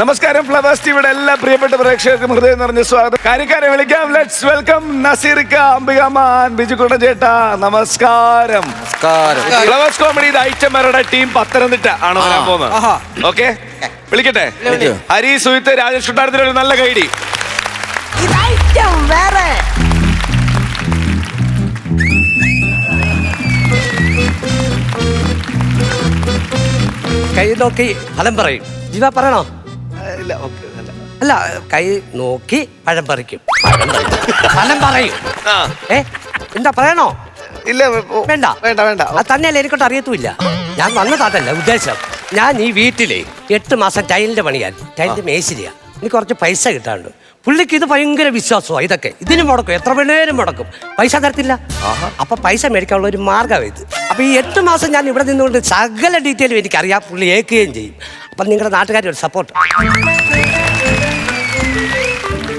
നമസ്കാരം ഫ്ലവേഴ്സ് ടിവിയുടെ എല്ലാ പ്രിയപ്പെട്ട പ്രേക്ഷകർക്കും ഹൃദയം നിറഞ്ഞ സ്വാഗതം. കാര്യക്കാരെ വിളിക്കാം. ലെറ്റ്സ് വെൽക്കം നസീർക്ക, അംബികമാൻ, ബിജുകുട്ടൻ ചേട്ടാ. നമസ്കാരം. ഫ്ലവേഴ്സ് കോമഡി ഐറ്റംമാരുടെ ടീം പത്തനംതിട്ട ആണ് വരാൻ പോകുന്നത്. ഓക്കെ, വിളിക്കട്ടെ. ഹരി, സുഹിത്ത്, രാജേഷ് കുട്ടാരത്തിന് ഒരു നല്ല കൈഡി. കൈ നോക്കി ഫലം പറയും. ജീവ പറയണോ? അല്ല, കൈ നോക്കി പഴം പറിക്കും. ഫലം പറയും. എന്താ പറയണോ? ഇല്ല, വേണ്ട വേണ്ട വേണ്ട. തന്നെയല്ല, എനിക്കോട്ട് അറിയത്തുമില്ല. ഞാൻ വന്നതല്ല ഉദ്ദേശം. ഞാൻ ഈ വീട്ടിലെ 8 മാസം ടൈലിന്റെ പണിയാൻ, ടൈലിന്റെ മേശരിയാ. എനിക്ക് കുറച്ച് പൈസ കിട്ടാനുണ്ട്. പുള്ളിക്ക് ഇത് ഭയങ്കര വിശ്വാസമാണ്. ഇതൊക്കെ ഇതിന് മുടക്കും, എത്ര വേണേലും മുടക്കും, പൈസ തരത്തില്ല. അപ്പൊ പൈസ മേടിക്കാനുള്ള ഒരു മാർഗ്ഗം ഇത്. അപ്പൊ ഈ 8 മാസം ഞാൻ ഇവിടെ നിന്നുകൊണ്ട് സകല ഡീറ്റെയിലും എനിക്കറിയാം. പുള്ളി ഏൽക്കുകയും ചെയ്യും. അപ്പൊ നിങ്ങളുടെ നാട്ടുകാരുടെ ഒരു സപ്പോർട്ട്.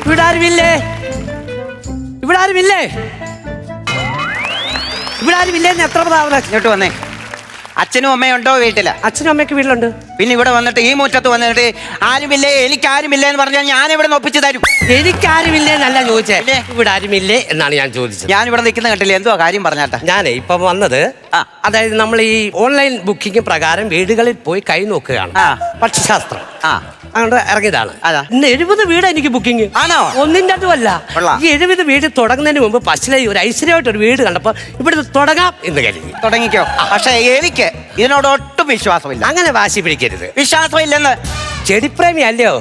ഇവിടെ ആരുമില്ലേ? ഇവിടെ ആരുമില്ലേ? ഇവിടെ ആരുമില്ലേന്ന് എത്ര പ്രാവശ്യം ഇങ്ങോട്ട് വന്നേ. അച്ഛനും അമ്മയും ഉണ്ടോ വീട്ടില്? അച്ഛനും അമ്മയൊക്കെ വീട്ടിലുണ്ട്. പിന്നെ ഇവിടെ വന്നിട്ട് ഈ മുറ്റത്ത് വന്നിട്ട് ആരുമില്ലേ, എനിക്കാരുമില്ലേ എന്ന് പറഞ്ഞാൽ ഞാൻ ഇവിടെ നിന്ന് ഒപ്പിച്ച് തരും. എനിക്കാരുമില്ലേ എന്നല്ല ചോദിച്ചേ, ഇവിടെ ആരുമില്ലേ എന്നാണ് ഞാൻ ചോദിച്ചത്. ഞാൻ ഇവിടെ നിൽക്കുന്ന കണ്ടില്ലേ, എന്തോ കാര്യം പറഞ്ഞാട്ടെ. ഞാനേ ഇപ്പൊ വന്നത്, അതായത് നമ്മൾ ഈ ഓൺലൈൻ ബുക്കിംഗ് പ്രകാരം വീടുകളിൽ പോയി കൈ നോക്കുകയാണ്. പക്ഷിശാസ്ത്രം അങ്ങോട്ട് ഇറങ്ങിയതാണ്. ഇന്ന് 70 വീട് എനിക്ക് ബുക്കിംഗ്. ആണോ? ഒന്നിൻ്റെ അതുമല്ല. ഈ 70 വീട് തുടങ്ങുന്നതിന് മുമ്പ് പച്ചിലെ ഒരു ഐശ്വര്യമായിട്ട് ഒരു വീട് കണ്ടപ്പോ ഇവിടെ തുടങ്ങാം എന്ന് കരുതി. തുടങ്ങിക്കോ. പക്ഷെ എനിക്ക് ഇതിനോട് ഒട്ടും വിശ്വാസമില്ല. അങ്ങനെ വാശി പിടിക്കരുത്. വിശ്വാസമില്ലെന്ന്. ചെടിപ്രേമി അല്ലയോ?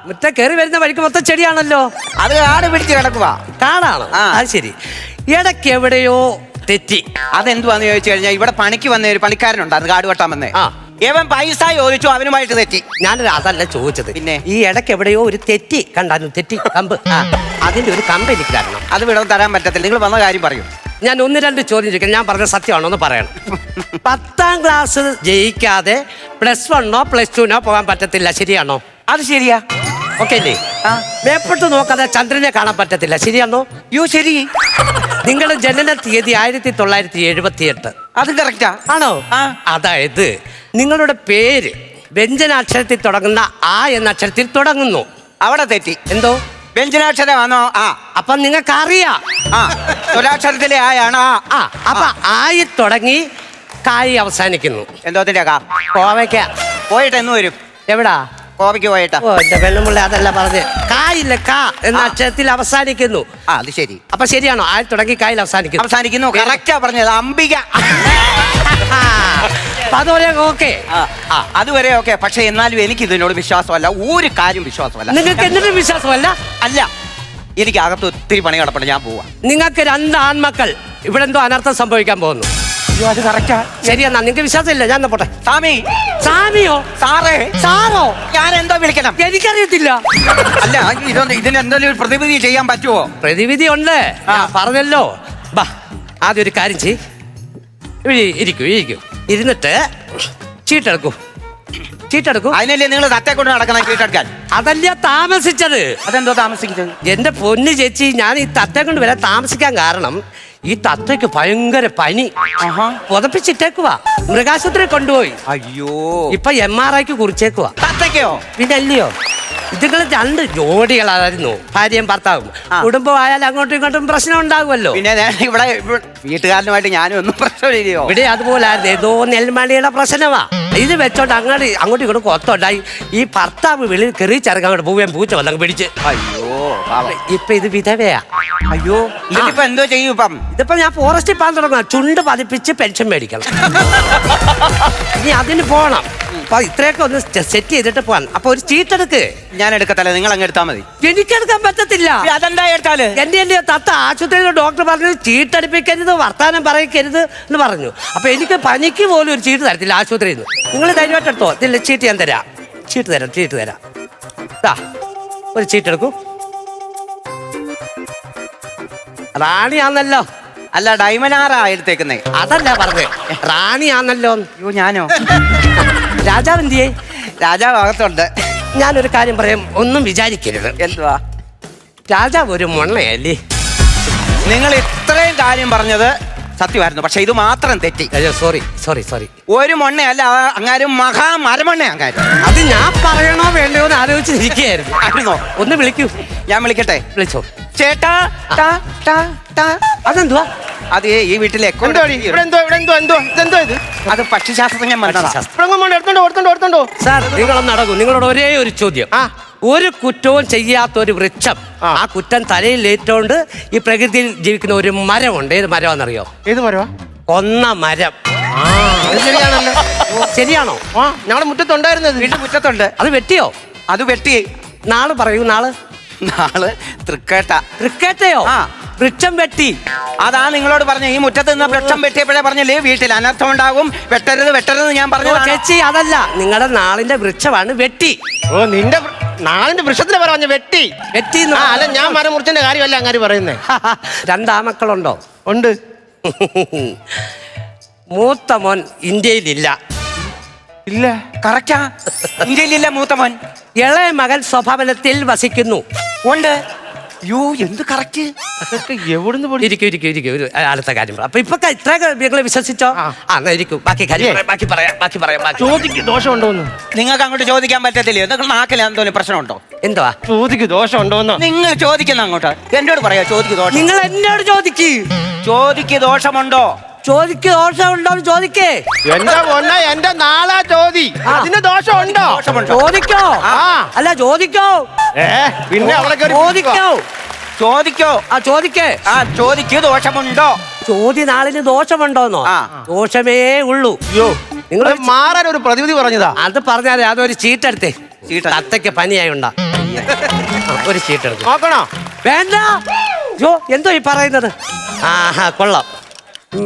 മുറ്റ കയറി വരുന്ന വഴിക്ക് മൊത്തം ചെടിയാണല്ലോ. അത് കാട് പിടിച്ച് കിടക്കുക. കാടാണ്. അത് ശരി. ഇടയ്ക്ക് എവിടെയോ തെറ്റി. അതെന്തുവാന്ന് ചോദിച്ചു കഴിഞ്ഞാൽ, ഇവിടെ പണിക്ക് വന്ന ഒരു പണിക്കാരനുണ്ടായിരുന്നു, കാട് വെട്ടാൻ വന്നേ. ഇവൻ പൈസ ചോദിച്ചു, അവനുമായിട്ട് തെറ്റി. ഞാനൊരു അതല്ല ചോദിച്ചത്. പിന്നെ ഈ ഇടയ്ക്ക് എവിടെയോ ഒരു തെറ്റി കണ്ടായിരുന്നു. തെറ്റി കമ്പ്. അതിന്റെ ഒരു കമ്പ് എനിക്ക് തരണം. അത് ഇവിടെ തരാൻ പറ്റത്തില്ല. നിങ്ങൾ വന്ന കാര്യം പറയൂ. ഞാൻ 1-2 ചോദ്യം ചോദിക്കാം. ഞാൻ പറഞ്ഞ സത്യമാണോ എന്ന് പറയണം. 10ാം ക്ലാസ് ജയിക്കാതെ +1നോ +2നോ പോകാൻ പറ്റത്തില്ല, ശരിയാണോ? അത് ശരിയാ. ഓക്കെ അല്ലേ? മേപ്പോട്ട് നോക്കാതെ ചന്ദ്രനെ കാണാൻ പറ്റത്തില്ല, ശരിയാണോ? ശരി. നിങ്ങളുടെ ജനന തീയതി 1978. അത് കറക്റ്റാ. ആണോ? അതായത് നിങ്ങളുടെ പേര് വ്യഞ്ജനാക്ഷരത്തിൽ തുടങ്ങുന്ന ആ എന്ന അക്ഷരത്തിൽ തുടങ്ങുന്നു. അവിടെ തെറ്റി. എന്തോ വ്യഞ്ജനാക്ഷരമാണോ? അപ്പൊ നിങ്ങൾക്ക് അറിയാം. സ്വരാക്ഷരത്തിലെ ആയാണ്. അപ്പൊ ആയി തുടങ്ങി കായി അവസാനിക്കുന്നു. എന്തോത്തിന്റെ കോവയ്ക്ക. പോയിട്ട് എന്ന് വരും? എവിടാ? കോവയ്ക്ക് പോയിട്ടാ. ഓ, എന്റെ പെണ്ണുമുള്ള അതല്ല പറഞ്ഞ്. കായില്ല, കാ എന്ന അക്ഷരത്തിൽ അവസാനിക്കുന്നു. അത് ശരി. അപ്പൊ ശരിയാണോ? ആയി തുടങ്ങി കായിൽ അവസാനിക്കുന്നു. കറക്റ്റാ പറഞ്ഞത്. അംബിക. അതുപോലെ ഓക്കെ. അതുവരെ ഓക്കെ. പക്ഷെ എന്നാലും എനിക്ക് ഇതിനോട് വിശ്വാസമല്ല. ഒരു കാര്യം വിശ്വാസമല്ല. നിങ്ങൾക്ക് എന്നിട്ടും വിശ്വാസമല്ല? അല്ല, എനിക്ക് അകത്ത് ഒത്തിരി പണി കിടപ്പുണ്ട്. ഞാൻ പോവാ. നിങ്ങൾക്ക് 2 ആൺമക്കൾ. ഇവിടെ എന്തോ അനർത്ഥം സംഭവിക്കാൻ പോകുന്നു. അത് കറക്റ്റാ. ശരിയെന്നാ, നിങ്ങൾക്ക് വിശ്വാസമില്ല. ഞാൻ പോട്ടെ. സ്വാമി. സ്വാമിയോ? സാറേ. സാറോ? ഞാൻ എന്തോ വിളിക്കണം? എനിക്കറിയത്തില്ല. അല്ല, ഇതിനെന്തെങ്കിലും ഒരു പ്രതിവിധി ചെയ്യാൻ പറ്റുമോ? പ്രതിവിധി ഉണ്ട്, പറഞ്ഞല്ലോ. ബാ, ആദ്യം ഒരു കാര്യം ചെയ്. ഇരിക്കൂ. ഇരുന്നിട്ട് ചീട്ടെടുക്കൂ. അതിനല്ലേ നിങ്ങൾ തത്തെ കൊണ്ട് നടക്കണം ചീട്ടെടുക്കാൻ? അതല്ല താമസിച്ചത്. അതെന്തോ താമസിക്കുന്നത്? എന്റെ പൊന്ന് ചേച്ചി, ഞാൻ ഈ തത്തെ കൊണ്ട് വരാൻ താമസിക്കാൻ കാരണം ഈ തത്തയ്ക്ക് ഭയങ്കര പനി. പുതപ്പിച്ചിട്ടേക്കുവാ. മൃഗാശുപത്രി കൊണ്ടുപോയി. അയ്യോ. ഇപ്പൊ MRIക്ക് കുറിച്ചേക്കുവാ. തത്തയ്ക്കോ? പിന്നെ അല്ലയോ, ഇതുങ്ങൾ 2 ജോഡികളായിരുന്നു, ഭാര്യയും ഭർത്താവും. കുടുംബമായാലും അങ്ങോട്ടും ഇങ്ങോട്ടും പ്രശ്നം ഉണ്ടാകുമല്ലോ. പിന്നെ ഇവിടെ വീട്ടുകാരനുമായിട്ട് ഞാനും ഒന്നും പ്രശ്നമില്ലയോ? ഇവിടെ അതുപോലായിരുന്നു. ഏതോ നെൽമണിയുടെ പ്രശ്നമാ. ഇത് വെച്ചോണ്ട് അങ്ങോട്ടും ഇങ്ങോട്ടും കൊത്തോണ്ടായി. ഈ ഭർത്താവ് വെളിയിൽ കെറിച്ചിറങ്ങി അങ്ങോട്ട് പോവുകയും പൂച്ച വന്നങ്ങ് പിടിച്ച്. അയ്യോ. ഇപ്പൊ ഇത് വിധവയാ. അയ്യോ. ഇതിപ്പോ എന്തോ ചെയ്യും? ഇതിപ്പോ ഞാൻ ഫോറസ്റ്റിൽ പോകാൻ തുടങ്ങാം. ചുണ്ട് പതിപ്പിച്ച് പെൻഷൻ മേടിക്കണം. ഇനി അതിന് പോണം. അപ്പൊ ഇത്രയൊക്കെ ഒന്ന് സെറ്റ് ചെയ്തിട്ട് പോകാൻ. അപ്പൊ ഒരു ചീട്ടെടുക്ക്. ഞാൻ എടുക്കത്തല്ല, നിങ്ങൾ അങ്ങ് എടുത്താൽ മതി. എനിക്കെടുക്കാൻ പറ്റത്തില്ല. അതെന്താ എടുത്താല്? എന്റെ അല്ലയോ തത്ത. ആശുപത്രിയിലെ ഡോക്ടർ പറഞ്ഞത് ചീട്ടെടുപ്പിക്കരുത്, വർത്താനം പറയിക്കരുത് എന്ന് പറഞ്ഞു. അപ്പൊ എനിക്ക് പനിക്ക് പോലും ഒരു ചീട്ട് തരത്തില്ല ആശുപത്രിയിൽ നിന്ന്. നിങ്ങൾ ധൈര്യമായിട്ട് എടുത്തോ. ഇതില്ല, ചീട്ട് ഞാൻ തരാം. ചീട്ട് തരാം. ഒരു ചീട്ടെടുക്കൂ. റാണിയാന്നല്ലോ. അല്ല, ഡയമനാറാ എടുത്തേക്കുന്നേ. അതല്ല പറഞ്ഞേ, റാണിയാന്നല്ലോ. അയ്യോ, ഞാനോ? രാജാവ് എന്തിയേ? രാജാവ് അകത്തുണ്ട്. ഞാനൊരു കാര്യം പറയാം, ഒന്നും വിചാരിക്കരുത്. എന്തുവാ? രാജാവ് ഒരു മൊണ്ണയല്ലേ? നിങ്ങൾ ഇത്രയും കാര്യം പറഞ്ഞത് സത്യമായിരുന്നു. പക്ഷെ ഇത് മാത്രം തെറ്റി. അയ്യോ സോറി സോറി സോറി. ഒരു മൊണ്ണയല്ല അങ്ങാരും മരമണ്ണ അങ്ങാരും. അത് ഞാൻ പറയണോ വേണ്ടയോ എന്ന് ആലോചിച്ചിരിക്കുകയായിരുന്നു. ആയിരുന്നോ? ഒന്ന് വിളിക്കൂ. ഞാൻ വിളിക്കട്ടെ? വിളിച്ചോ. ചേട്ടാ ടാ, ടാ, ടാ. അതെന്തുവാ? അത് ഈ വീട്ടിലെ അത് പക്ഷിശാസ്ത്രജ്ഞൻ വന്നതാ. സാർ നിങ്ങളൊന്ന് അടങ്ങും. നിങ്ങളോട് ഒരേ ഒരു ചോദ്യം. ഒരു കുറ്റവും ചെയ്യാത്ത ഒരു വൃക്ഷം, ആ കുറ്റം തലയിൽ ഏറ്റോണ്ട് ഈ പ്രകൃതിയിൽ ജീവിക്കുന്ന ഒരു മരമുണ്ട്. ഏത് മരമാണെന്നറിയോ? ഏത് മരവാ? കൊന്ന മരം. അത് ശരിയാണല്ലോ. ശരിയാണോ? ഞങ്ങളുടെ മുറ്റത്തുണ്ടായിരുന്നത്. വീട്ടിൽ മുറ്റത്തുണ്ട്. അത് വെട്ടിയോ? അത് വെട്ടി. നാള് പറയൂ. നാള് തൃക്കേട്ട. തൃക്കേട്ടയോ? വൃക്ഷം വെട്ടി. അതാ നിങ്ങളോട് പറഞ്ഞ ഈ മുറ്റത്ത് നിന്ന് വൃക്ഷം വെട്ടിയപ്പോഴേ പറഞ്ഞില്ലേ വീട്ടിൽ അനർത്ഥം ഉണ്ടാകും, വെട്ടരുത് വെട്ടരുത് ഞാൻ പറഞ്ഞു. ചേച്ചി അതല്ല, നിങ്ങളുടെ നാളിന്റെ വൃക്ഷമാണ് വെട്ടി. ഓ നിന്റെ നാളിന്റെ വൃക്ഷത്തിന് പറഞ്ഞ വെട്ടി വെട്ടി. അല്ല ഞാൻ മരം മുറിച്ചതിന്റെ കാര്യമല്ല അങ്ങാര് പറയുന്നേ. രണ്ടാമക്കളുണ്ടോ? ഉണ്ട്. മൂത്ത മോൻ ഇന്ത്യയിലില്ല. ഇല്ല. കറക്റ്റാ, ഇന്ത്യയിലില്ല മൂത്ത മോൻ. ഇളയ മകൻ സ്വഭവനത്തിൽ വസിക്കുന്നു. ഉണ്ട്. യോ എന്ത് കറക്റ്റ്. അതൊക്കെ എവിടുന്ന് പോയി? ഇരിക്കും. ഒരു അടുത്ത കാര്യം പറ. അപ്പൊ ഇപ്പൊ ഇത്ര നിങ്ങൾ വിശ്വസിച്ചോ? എന്നാ ഇരിക്കും. ബാക്കി കാര്യം ബാക്കി പറയാം. ചോദിക്ക് ദോഷമുണ്ടോന്ന്. നിങ്ങൾക്ക് അങ്ങോട്ട് ചോദിക്കാൻ പറ്റത്തില്ലയോ? നിങ്ങൾ നാക്കിൽ എന്തോലും പ്രശ്നമുണ്ടോ? എന്തുവാ? ചോദിക്ക് ദോഷമുണ്ടോന്ന്. നിങ്ങൾ ചോദിക്കുന്ന അങ്ങോട്ട് എന്നോട് പറയാ. ചോദിക്ക് ദോഷം. നിങ്ങൾ എന്നോട് ചോദിക്ക്. ചോദിക്ക് ദോഷമുണ്ടോ? ചോദിക്ക് ദോഷമുണ്ടോന്ന് ചോദിക്കേ. എന്റെ പൊന്ന എന്റെ നാളാ ചോദി. അതിന് ദോഷമുണ്ടോ? ചോദിക്കോ. അല്ല ചോദിക്കോ. പിന്നെ അവിടെ ചോദിക്കോ. ചോദിക്കോ. ചോദിക്കേ. ചോദിക്ക് ദോഷമുണ്ടോ? ചോദ്യ നാളിന് ദോഷമുണ്ടോന്നോ? ദോഷമേ ഉള്ളൂ. നിങ്ങൾ മാറാൻ ഒരു പ്രതിവിധി പറഞ്ഞതാ. അത് പറഞ്ഞാലേ അതൊരു ചീട്ടെടുത്തേ. ചീട്ട് അത്തയ്ക്ക് പനിയായുണ്ടാ. ഒരു ചീട്ടെടുത്ത് നോക്കണോ? വേണ്ട. എന്തോ ഈ പറയുന്നത്? കൊള്ളാം.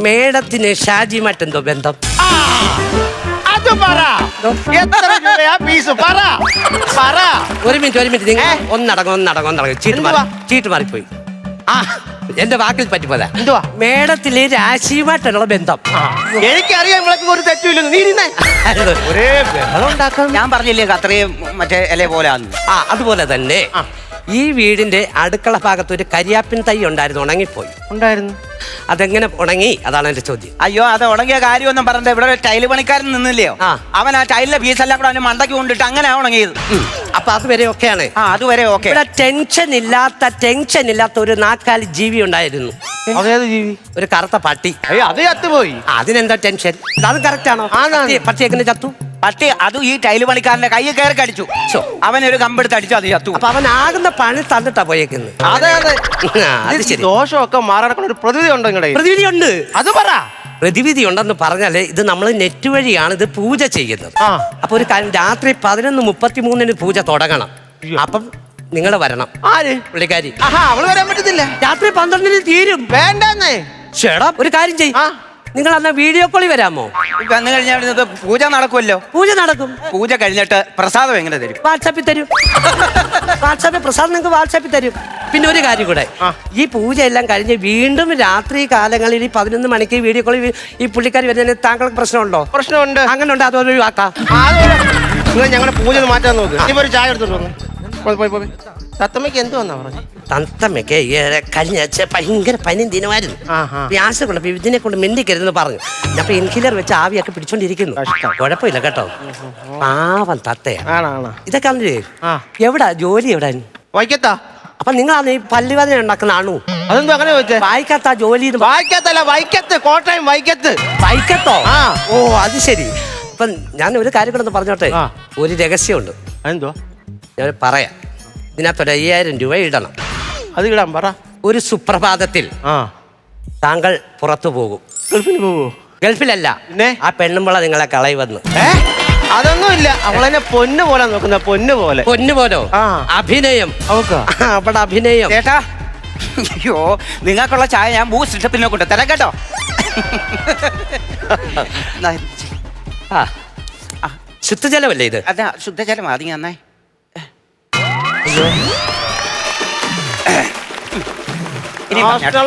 മേഡത്തിന് ഷാജിമായിട്ടെന്തോ ബന്ധം? അത് പറ. എത്ര രൂപയാ പീസ്? പറ. ഒരു മിനിറ്റ് നിങ്ങൾ ഒന്നടങ്ങും. ചീട്ട് മാറിപ്പോയി. എന്റെ വാക്കിൽ പറ്റിപ്പോതാ. എന്തുവാ? മേഡത്തില് രാശിയുമായിട്ടുള്ള ബന്ധം. എനിക്കറിയാം ഇവൾക്ക് ഒരു തെറ്റില്ലെന്ന്. നീ ഒരേ ബഹളം ഉണ്ടാക്കാൻ. ഞാൻ പറഞ്ഞില്ലേ അത്രയും മറ്റേ ഇല പോലെ. അതുപോലെ തന്നെ ഈ വീടിന്റെ അടുക്കള ഭാഗത്ത് ഒരു കരിയാപ്പിൻ തൈ ഉണ്ടായിരുന്നു, ഉണങ്ങിപ്പോയി. ഉണ്ടായിരുന്നു. അതെങ്ങനെ ഉണങ്ങി? അതാണ് എന്റെ ചോദ്യം. അയ്യോ അത് ഉണങ്ങിയ കാര്യമൊന്നും പറഞ്ഞത്. ഇവിടെ ഒരു ടൈല് പണിക്കാരൻ നിന്നില്ലയോ? അവൻ ആ ടൈലിലെ പീസെല്ലാം കൂടെ അവന് മണ്ടയ്ക്ക് കൊണ്ടിട്ട് അങ്ങനെ ഉണങ്ങിയത്. അപ്പൊ അതുവരെ ഓക്കെയാണ്. അതുവരെ ഓക്കെ. ഇവിടെ ടെൻഷൻ ഇല്ലാത്ത ഒരു നാക്കാലി ജീവി ഉണ്ടായിരുന്നു. അതേത് ജീവി? ഒരു കറുത്ത പട്ടി. അയ്യോ അത് ചത്തുപോയി. അതിനെന്താ ടെൻഷൻ? അത് കറക്റ്റ് ആണോ? പട്ടി എങ്ങനെ ചത്തു? പട്ടി അത് ഈ ടൈല് പണിക്കാരന്റെ കൈ കയറി കടിച്ചു. അവനൊരു കമ്പെടുത്ത് അടിച്ചു, അത് ചത്തു. അപ്പൊ അവൻ ആകുന്ന പണി തന്നിട്ടാ പോയേക്കുന്നത്. അതെ അത് ശരി. ദോഷമൊക്കെ മാറാൻ ഒരു പ്രതിവിധി ഉണ്ടോ? പ്രതിവിധി ഉണ്ട്. അത് പറ. പ്രതിവിധി ഉണ്ടെന്ന് പറഞ്ഞാല് ഇത് നമ്മൾ നെറ്റ് വഴിയാണ് ഇത് പൂജ ചെയ്യുന്നത്. അപ്പൊ ഒരു കാര്യം, രാത്രി 11:33 പൂജ തുടങ്ങണം. അപ്പം നിങ്ങൾ വരണം. ആര്? പുള്ളിക്കാരി. അവള് വരാൻ പറ്റത്തില്ല. രാത്രി 12 തീരും. വേണ്ടെന്നേ. ചേടാ ഒരു കാര്യം ചെയ്യ്. നിങ്ങൾ അന്ന് വീഡിയോ കോളിൽ വരാമോ? വന്നു കഴിഞ്ഞാൽ പൂജ നടക്കുമല്ലോ. പൂജ നടക്കും. പൂജ കഴിഞ്ഞിട്ട് പ്രസാദം എങ്ങനെ തരും? വാട്സാപ്പിൽ തരും. പ്രസാദം നിങ്ങൾക്ക് വാട്സാപ്പിൽ തരും. പിന്നെ ഒരു കാര്യം കൂടെ, ഈ പൂജ എല്ലാം കഴിഞ്ഞ് വീണ്ടും രാത്രി കാലങ്ങളിൽ 11 മണിക്ക് വീഡിയോ കോളിൽ ഈ പുള്ളിക്കാരി വരുന്നതിന് താങ്കൾക്ക് പ്രശ്നമുണ്ടോ? പ്രശ്നമുണ്ട്. അങ്ങനെ ഉണ്ട്. അതൊരു വാക്കാ. ഞങ്ങളുടെ പൂജ മാറ്റാൻ നോക്ക്. ഇനി ഒരു ചായ എടുത്തോണ്ട് വന്നു. തത്തമ്മയ്ക്ക് എന്ത് വന്നാ പറഞ്ഞു? തത്തമ്മയ്ക്ക് കഴിഞ്ഞ ഭയങ്കര പനിയും ദിനമായിരുന്നു. ഗ്യാസ് കൊണ്ട് ഇതിനെ കൊണ്ട് മിണ്ടിക്കരുതെന്ന് പറഞ്ഞു. അപ്പൊ ഇൻഹിലർ വെച്ച് ആവിയൊക്കെ പിടിച്ചോണ്ടിരിക്കുന്നു. കുഴപ്പമില്ല കേട്ടോ. പാവം തത്തയാണ്. ഇതൊക്കെ എവിടാ ജോലി? എവിടാ? വൈക്കത്താ. അപ്പൊ നിങ്ങളാണ് ഈ പല്ലുവേദന ഉണ്ടാക്കുന്ന ആണു? അതെന്തോ അങ്ങനെ ചോദിച്ചേ? വായിക്കാത്ത ജോലി? വായിക്കത്തല്ല, വൈക്കത്ത്. കോട്ടയം വൈക്കത്ത്. വൈക്കത്തോ? ഓ അത് ശരി. അപ്പൊ ഞാൻ ഒരു കാര്യം കൂടെ പറഞ്ഞോട്ടെ. ഒരു രഹസ്യമുണ്ട്. അതെന്തോ? ഞാൻ പറയാം. ഇതിനകത്തൊരു 5000 രൂപ ഇടണം. അത് ഇടാൻ പറ. ഒരു സുപ്രഭാതത്തിൽ താങ്കൾ പുറത്തു പോകും. ഗൾഫിന് പോവോ? ഗൾഫിലല്ല, ആ പെണ്ണുമ്പള നിങ്ങളെ കളയുവന്ന്. അതൊന്നുമില്ല. അവളെന്നെ പൊന്നു പോലെ നോക്കുന്ന. പൊന്നു പോലെ. പൊന്നു പോലോ? അഭിനയം. അവിടെ അഭിനയം. ചേട്ടാ അയ്യോ നിങ്ങൾക്കുള്ള ചായ ഞാൻ ബൂസ്റ്റ് ഇട്ട് പിന്നെ കൊണ്ട് തരാം കേട്ടോ. ശുദ്ധജലമല്ലേ ഇത്? അതാ ശുദ്ധജലം. അത് നന്നായി.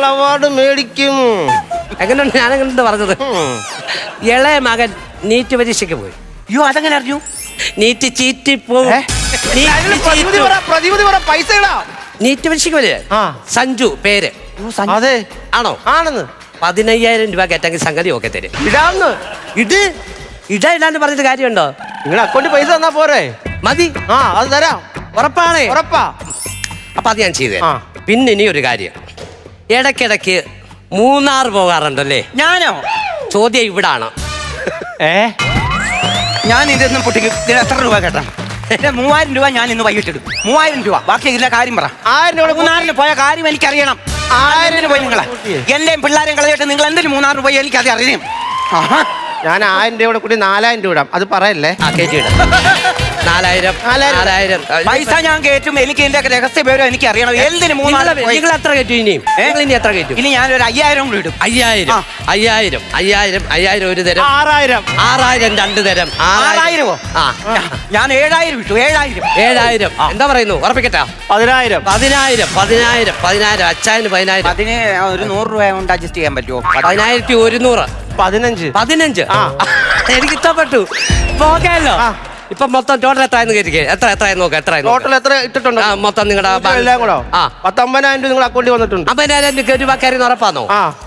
അവാർഡ് മേടിക്കും. എങ്ങനെയുണ്ട്? ഞാനെങ്ങനെ പറഞ്ഞത്? ഇളയ മകൻ നീറ്റ് പരീക്ഷയ്ക്ക് പോയി. അയ്യോ അതെങ്ങനെ അറിഞ്ഞു? നീറ്റ് ചീറ്റി പോവും. പൈസ നീറ്റ് പരീക്ഷയ്ക്ക് വരിക. സഞ്ജു പേര്. അതെ ആണോ? ആണെന്ന്. 15,000 രൂപ കേട്ടെങ്കിൽ സംഗതി ഒക്കെ തരും. ഇടാന്ന് ഇത് ഇടാന്ന് പറഞ്ഞിട്ട് കാര്യമുണ്ടോ? നിങ്ങൾ അക്കൗണ്ടിൽ പൈസ തന്നാ പോരെ? മതി. ആ അത് തരാം. ഉറപ്പാണേ? ഉറപ്പാ. അപ്പൊ അത് ഞാൻ ചെയ്തേ. ആ. പിന്നെ ഇനി ഒരു കാര്യം, ഇടയ്ക്കിടയ്ക്ക് മൂന്നാർ പോകാറുണ്ടല്ലേ? ഞാനോ? ചോദ്യം ഇവിടാണ്. ഞാൻ ഇതൊന്നും പൊട്ടിക്കും. ഇതിന് എത്ര രൂപ കേട്ടാ? 3000 രൂപ ഞാൻ ഇന്ന് വൈകിട്ടെടുക്കും. 3000 രൂപ. ബാക്കി ഇതിലെ കാര്യം പറ. 1000 രൂപ മൂന്നാറിന് പോയ കാര്യം എനിക്കറിയണം. 1000 പോയി നിങ്ങളെ എന്റെയും പിള്ളേരെയും കളയിട്ട് നിങ്ങൾ എന്തിനും 3000 രൂപ എനിക്കത് അറിയാം. ഞാൻ 1000 രൂപ കൂടി 4000 രൂപ ഇടാം. അത് പറയല്ലേ? ആ കേട്ടിട 4,000 പൈസ ഞാൻ കയറ്റും. എനിക്ക് ഇതിന്റെ രഹസ്യ വിവരം എനിക്ക് അറിയണം. എന്തിന് 3000 പോയി? നിങ്ങൾ എത്ര കയറ്റും ഇനിയും? നിങ്ങൾ ഇനി എത്ര കയറ്റും? ഇനി ഞാനൊരു 5000 കൂടി ഇടും. 5000 ഒരു തരം, 6000 രണ്ട് തരം, 6000. ആ ഞാൻ 7000 ഇട്ടു. 7000 എന്താ പറയുന്നു? ഉറപ്പിക്കട്ടാ? 10000 അച്ചായന് 10,000. അതിന് ഒരു 100 രൂപ കൊണ്ട് അഡ്ജസ്റ്റ് ചെയ്യാൻ പറ്റുമോ? 1100. 15. എനിക്ക് ഇഷ്ടപ്പെട്ടു. പോകാമല്ലോ. ഇപ്പൊ മൊത്തം ടോട്ടൽ എത്രയെന്ന് കേട്ടിരിക്കേ? എത്ര നോക്കാം. ടോട്ടൽ എത്ര ഇട്ടിട്ടുണ്ട്? മൊത്തം നിങ്ങളുടെ എല്ലാം കൂടെ 50,000 രൂപ നിങ്ങൾ അക്കൗണ്ടിൽ വന്നിട്ടുണ്ട്. 50,000 രൂപ കാര്യം ഉറപ്പാന്നോ?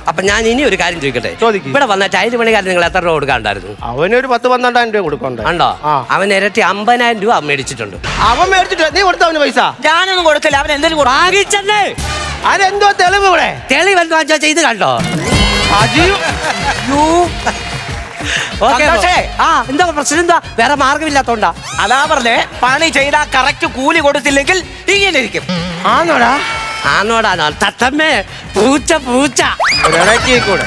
അപ്പൊ ഞാൻ ഇനി ഒരു കാര്യം ചോദിക്കട്ടെ. ഇവിടെ വന്ന ടൈല് പണിക്കാരൻ നിങ്ങൾ എത്ര രൂപ കൊടുക്കാണ്ടായിരുന്നു? അവനൊരു 10-12,000 രൂപ കൊടുക്കണ്ടേ? ഉണ്ടോ? അവൻ ഇരട്ടി 50,000 രൂപ മേടിച്ചിട്ടുണ്ട്. അവൻ മേടിച്ചിട്ട് നീ കൊടുത്ത അവന് പൈസ? ഞാനൊന്നും കൊടുത്തില്ല. അവൻ എന്തെങ്കിലും വാങ്ങിച്ചല്ലേ? അതെന്തോ തെളിവ് ഇവിടെ? തെളിവെന്ന് വെച്ചാ ചെയ്ത് കണ്ടോ? എന്താ പ്രശ്നം? എന്താ? വേറെ മാർഗമില്ലാത്തോണ്ടാ. അതാ പറഞ്ഞേ, പണി ചെയ്താ കറക്റ്റ് കൂലി കൊടുത്തില്ലെങ്കിൽ ഇങ്ങനെ ഇരിക്കും. ആന്നോടാ തത്തമ്മേ. പൂച്ച കൂടെ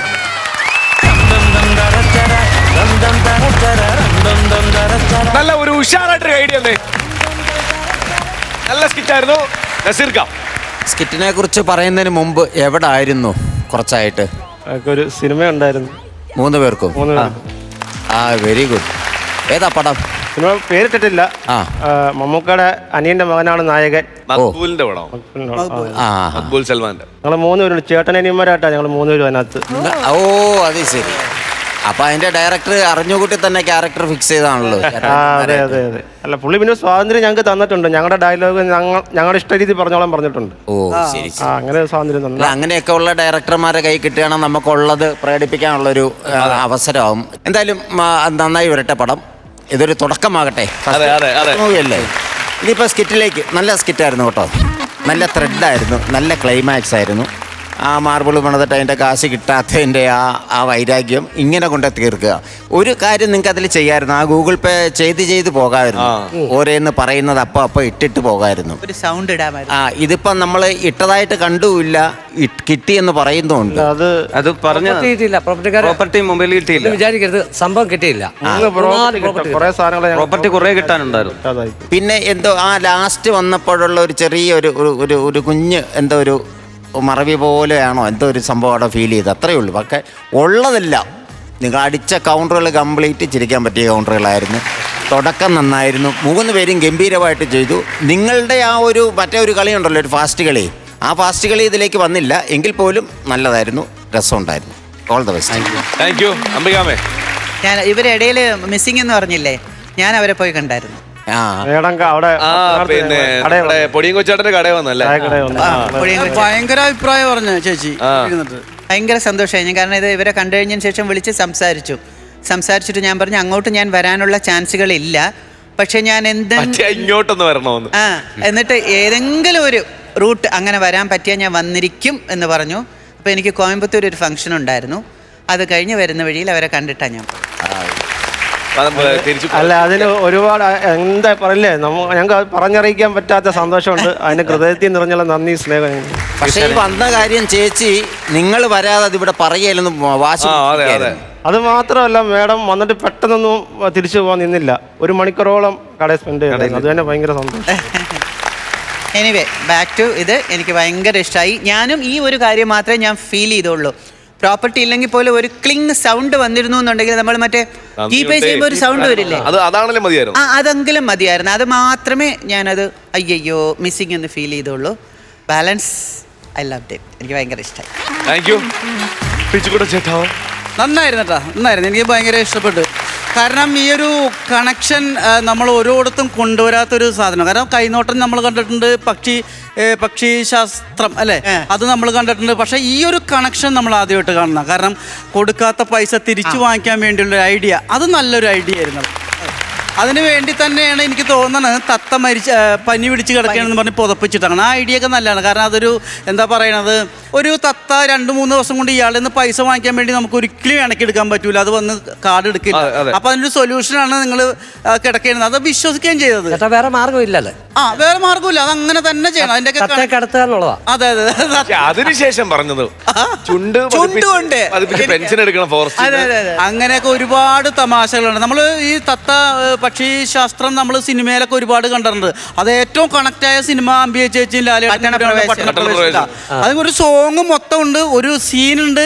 നല്ല ഒരു ഉഷാറായിട്ടൊരു ഐഡിയ അല്ലേ? നല്ല സ്കിറ്റായിരുന്നു. നസീർക്ക, സ്കിറ്റിനെ കുറിച്ച് പറയുന്നതിന് മുമ്പ് എവിടെ ആയിരുന്നു കുറച്ചായിട്ട്? ഒരു സിനിമ ഉണ്ടായിരുന്നു 3 പേർക്കും. ആ വെരി ഗുഡ്. ഏതാ പടം? സിനിമ പേരിട്ടിട്ടില്ല. മമ്മൂക്കയുടെ അനിയന്റെ മകനാണ് നായകൻ. മക്ബൂലിന്റെ പടം. മക്ബൂൽ സൽമാന്റെ. ഞങ്ങൾ 3 പേരുണ്ട്. ചേട്ടനനിയന്മാരായിട്ടാണ് ഞങ്ങൾ 3 പേരും അതിനകത്ത്. ഓ അത് ശരി. അപ്പൊ അതിന്റെ ഡയറക്ടർ അറിഞ്ഞുകൂട്ടി തന്നെ ക്യാരക്ടർ ഫിക്സ് ചെയ്താണല്ലോ. അതെ. അല്ല, പുള്ളി പിന്നെ സ്വാതന്ത്ര്യം ഞങ്ങൾക്ക് തന്നിട്ടുണ്ട്. ഞങ്ങളുടെ ഡയലോഗ് ഞങ്ങളുടെ ഇഷ്ട രീതി പറഞ്ഞോളാൻ പറഞ്ഞിട്ടുണ്ട്. ഓ ശരി. അങ്ങനെ സ്വാതന്ത്ര്യം തന്നെ. അങ്ങനെയൊക്കെ ഉള്ള ഡയറക്ടർമാരെ കൈ കിട്ടുകയാണെങ്കിൽ നമുക്കുള്ളത് പ്രകടിപ്പിക്കാനുള്ളൊരു അവസരമാവും. എന്തായാലും നന്നായി വരട്ടെ പടം. ഇതൊരു തുടക്കമാകട്ടെ. മൂവിയല്ലേ? ഇനിയിപ്പോൾ സ്കിറ്റിലേക്ക്. നല്ല സ്കിറ്റായിരുന്നു കേട്ടോ. നല്ല ത്രെഡായിരുന്നു. നല്ല ക്ലൈമാക്സ് ആയിരുന്നു. ആ മാർബിൾ പണിതിട്ട് അതിൻ്റെ കാശ് കിട്ടാത്തതിൻ്റെ ആ വൈരാഗ്യം ഇങ്ങനെ കൊണ്ട് തീർക്കുക. ഒരു കാര്യം നിങ്ങൾക്ക് അതിൽ ചെയ്യാമായിരുന്നു. ആ ഗൂഗിൾ പേ ചെയ്ത് പോകാമായിരുന്നു. ഓരോന്ന് പറയുന്നത് അപ്പം ഇട്ടിട്ട് പോകാമായിരുന്നു. ഒരു സൗണ്ട് ഇടാമായിരുന്നു. ഇതിപ്പം നമ്മൾ ഇട്ടതായിട്ട് കണ്ടുമില്ല, കിട്ടിയെന്ന് പറയുന്നുണ്ട്. അത് കിട്ടിയിട്ടില്ല. പ്രോപ്പർട്ടി മൊബൈൽ കിട്ടിയില്ല. വിചാരിക്കരുത്, സംഭവം കിട്ടിയില്ല. കുറെ സാധനങ്ങൾ പ്രോപ്പർട്ടി കുറെ കിട്ടാനുണ്ടായിരുന്നു. പിന്നെ എന്തോ ആ ലാസ്റ്റ് വന്നപ്പോഴുള്ള ഒരു ചെറിയ ഒരു കുഞ്ഞ് എന്തോ ഒരു മറവി പോലെയാണോ എന്തോ ഒരു സംഭവം അവിടെ ഫീൽ ചെയ്ത്. അത്രയേ ഉള്ളൂ. പക്ഷേ ഉള്ളതെല്ലാം നിങ്ങൾ അടിച്ച കൗണ്ടറുകൾ കംപ്ലീറ്റ് ചിരിക്കാൻ പറ്റിയ കൗണ്ടറുകളായിരുന്നു. തുടക്കം നന്നായിരുന്നു. 3 പേരും ഗംഭീരമായിട്ട് ചെയ്തു. നിങ്ങളുടെ ആ ഒരു മറ്റേ ഒരു കളിയുണ്ടല്ലോ, ഒരു ഫാസ്റ്റ് കളി, ആ ഫാസ്റ്റ് കളി ഇതിലേക്ക് വന്നില്ല എങ്കിൽ പോലും നല്ലതായിരുന്നു, രസമുണ്ടായിരുന്നു. All the best. Thank you. അംബികാമേ, ഞാൻ ഇവരിടയിൽ മിസ്സിംഗ് എന്ന് പറഞ്ഞില്ലേ, ഞാൻ അവരെ പോയി കണ്ടായിരുന്നു. പിന്നെ പൊടിയും കൊച്ചാട്ടന്റെ കടയിൽ വന്നല്ലേ? ഭയങ്കര അഭിപ്രായം പറഞ്ഞു ചേച്ചി. ഭയങ്കര സന്തോഷമായി. കാരണം ഇത് ഇവരെ കണ്ടു കഴിഞ്ഞതിന് ശേഷം വിളിച്ച് സംസാരിച്ചിട്ട് ഞാൻ പറഞ്ഞു അങ്ങോട്ട് ഞാൻ വരാനുള്ള ചാൻസുകളില്ല, പക്ഷെ ഞാൻ ഇങ്ങോട്ടൊന്ന് വരണമെന്ന്. എന്നിട്ട് ഏതെങ്കിലും ഒരു റൂട്ട് അങ്ങനെ വരാൻ പറ്റിയാൽ ഞാൻ വന്നിരിക്കും എന്ന് പറഞ്ഞു. അപ്പോൾ എനിക്ക് കോയമ്പത്തൂർ ഒരു ഫംഗ്ഷൻ ഉണ്ടായിരുന്നു. അത് കഴിഞ്ഞ് വരുന്ന വഴിയിൽ അവരെ കണ്ടിട്ടാണ് ഞാൻ. അല്ല, അതിന് ഒരുപാട് എന്താ പറയില്ലേ, ഞങ്ങൾക്ക് പറഞ്ഞറിയിക്കാൻ പറ്റാത്ത സന്തോഷമുണ്ട്. അതിന് ഹൃദയത്തിൽ നിറഞ്ഞുള്ള നന്ദി, സ്നേഹം. പക്ഷേ ഈ വന്ന കാര്യം ചേച്ചി നിങ്ങൾ വരാതെ അതിവിടെ പറയലെന്നും വാശി. അത് മാത്രമല്ല, മേഡം വന്നിട്ട് പെട്ടെന്നൊന്നും തിരിച്ചു പോകാൻ നിന്നില്ല. 1 മണിക്കൂറോളം കടയിൽ സ്പെൻഡ് ചെയ്തു. അത് തന്നെ ഭയങ്കര സന്തോഷം. എനിവേ, ബാക്ക് ടു ഇത് എനിക്ക് ഭയങ്കര ഇഷ്ടമായി. ഞാനും ഈ ഒരു കാര്യം മാത്രമേ ഞാൻ ഫീൽ ചെയ്തുള്ളൂ. പ്രോപ്പർട്ടി ഇല്ലെങ്കിൽ പോലും ഒരു ക്ലിങ് സൗണ്ട് വന്നിരുന്നു എന്നുണ്ടെങ്കിൽ നമ്മൾ മറ്റേ കീപേ ചെയ്യുമ്പോൾ ഒരു സൗണ്ട് വരില്ലേ, അതെങ്കിലും മതിയായിരുന്നു. അത് മാത്രമേ ഞാനത് അയ്യോ മിസ്സിങ് എന്ന് ഫീൽ ചെയ്തുള്ളൂ. Balance I love it. എനിക്ക് ഭയങ്കര ഇഷ്ടമായി. നന്നായിരുന്നു കേട്ടോ, നന്നായിരുന്നു. എനിക്ക് ഭയങ്കര ഇഷ്ടപ്പെട്ടു. കാരണം ഈ ഒരു കണക്ഷൻ നമ്മൾ ഓരോടത്തും കൊണ്ടുവരാത്തൊരു സാധനം. കാരണം കൈനോട്ടം നമ്മൾ കണ്ടിട്ടുണ്ട്, പക്ഷി പക്ഷിശാസ്ത്രം അല്ലേ, അത് നമ്മൾ കണ്ടിട്ടുണ്ട്. പക്ഷെ ഈ ഒരു കണക്ഷൻ നമ്മൾ ആദ്യമായിട്ട് കാണുന്ന, കാരണം കൊടുക്കാത്ത പൈസ തിരിച്ചു വാങ്ങിക്കാൻ വേണ്ടിയുള്ള ഒരു ഐഡിയ, അത് നല്ലൊരു ഐഡിയ ആയിരുന്നു. അതിന് വേണ്ടി തന്നെയാണ് എനിക്ക് തോന്നുന്നത് തത്ത പനി പിടിച്ച് കിടക്കുകയാണെന്ന് പറഞ്ഞ് പുതപ്പിച്ചിട്ടാണ്. ആ ഐഡിയ ഒക്കെ നല്ലതാണ്. കാരണം അതൊരു എന്താ പറയണത്, ഒരു തത്ത 2-3 ദിവസം കൊണ്ട് ഇയാളിൽ നിന്ന് പൈസ വാങ്ങിക്കാൻ വേണ്ടി നമുക്ക് ഒരിക്കലും ഇണക്കിയെടുക്കാൻ പറ്റൂല. അത് വന്ന് കാർഡ് എടുക്കില്ല. അപ്പൊ അതിനൊരു സൊല്യൂഷനാണ് നിങ്ങൾ കിടക്കുന്നത്. അത് വിശ്വസിക്കുകയും ചെയ്തത്. വേറെ മാർഗമില്ലല്ലേ? വേറെ മാർഗമില്ല, അത് അങ്ങനെ തന്നെ ചെയ്യണം. അതിന്റെ അതെ അതെ. അതിനുശേഷം പറഞ്ഞത് ചുണ്ട് കൊണ്ട് പെൻഷൻ എടുക്കണം ഫോറസ്റ്റ്. അങ്ങനെയൊക്കെ ഒരുപാട് തമാശകളുണ്ട്. നമ്മൾ ഈ തത്ത പക്ഷിശാസ്ത്രം നമ്മൾ സിനിമയിലൊക്കെ ഒരുപാട് കണ്ടിട്ടുണ്ട്. അത് ഏറ്റവും കണക്ട് ആയ സിനിമ അമ്പിയ ചേച്ചിയും ലാലേട്ടനും. അതിനൊരു സോങ് മൊത്തം ഉണ്ട്, ഒരു സീനുണ്ട്.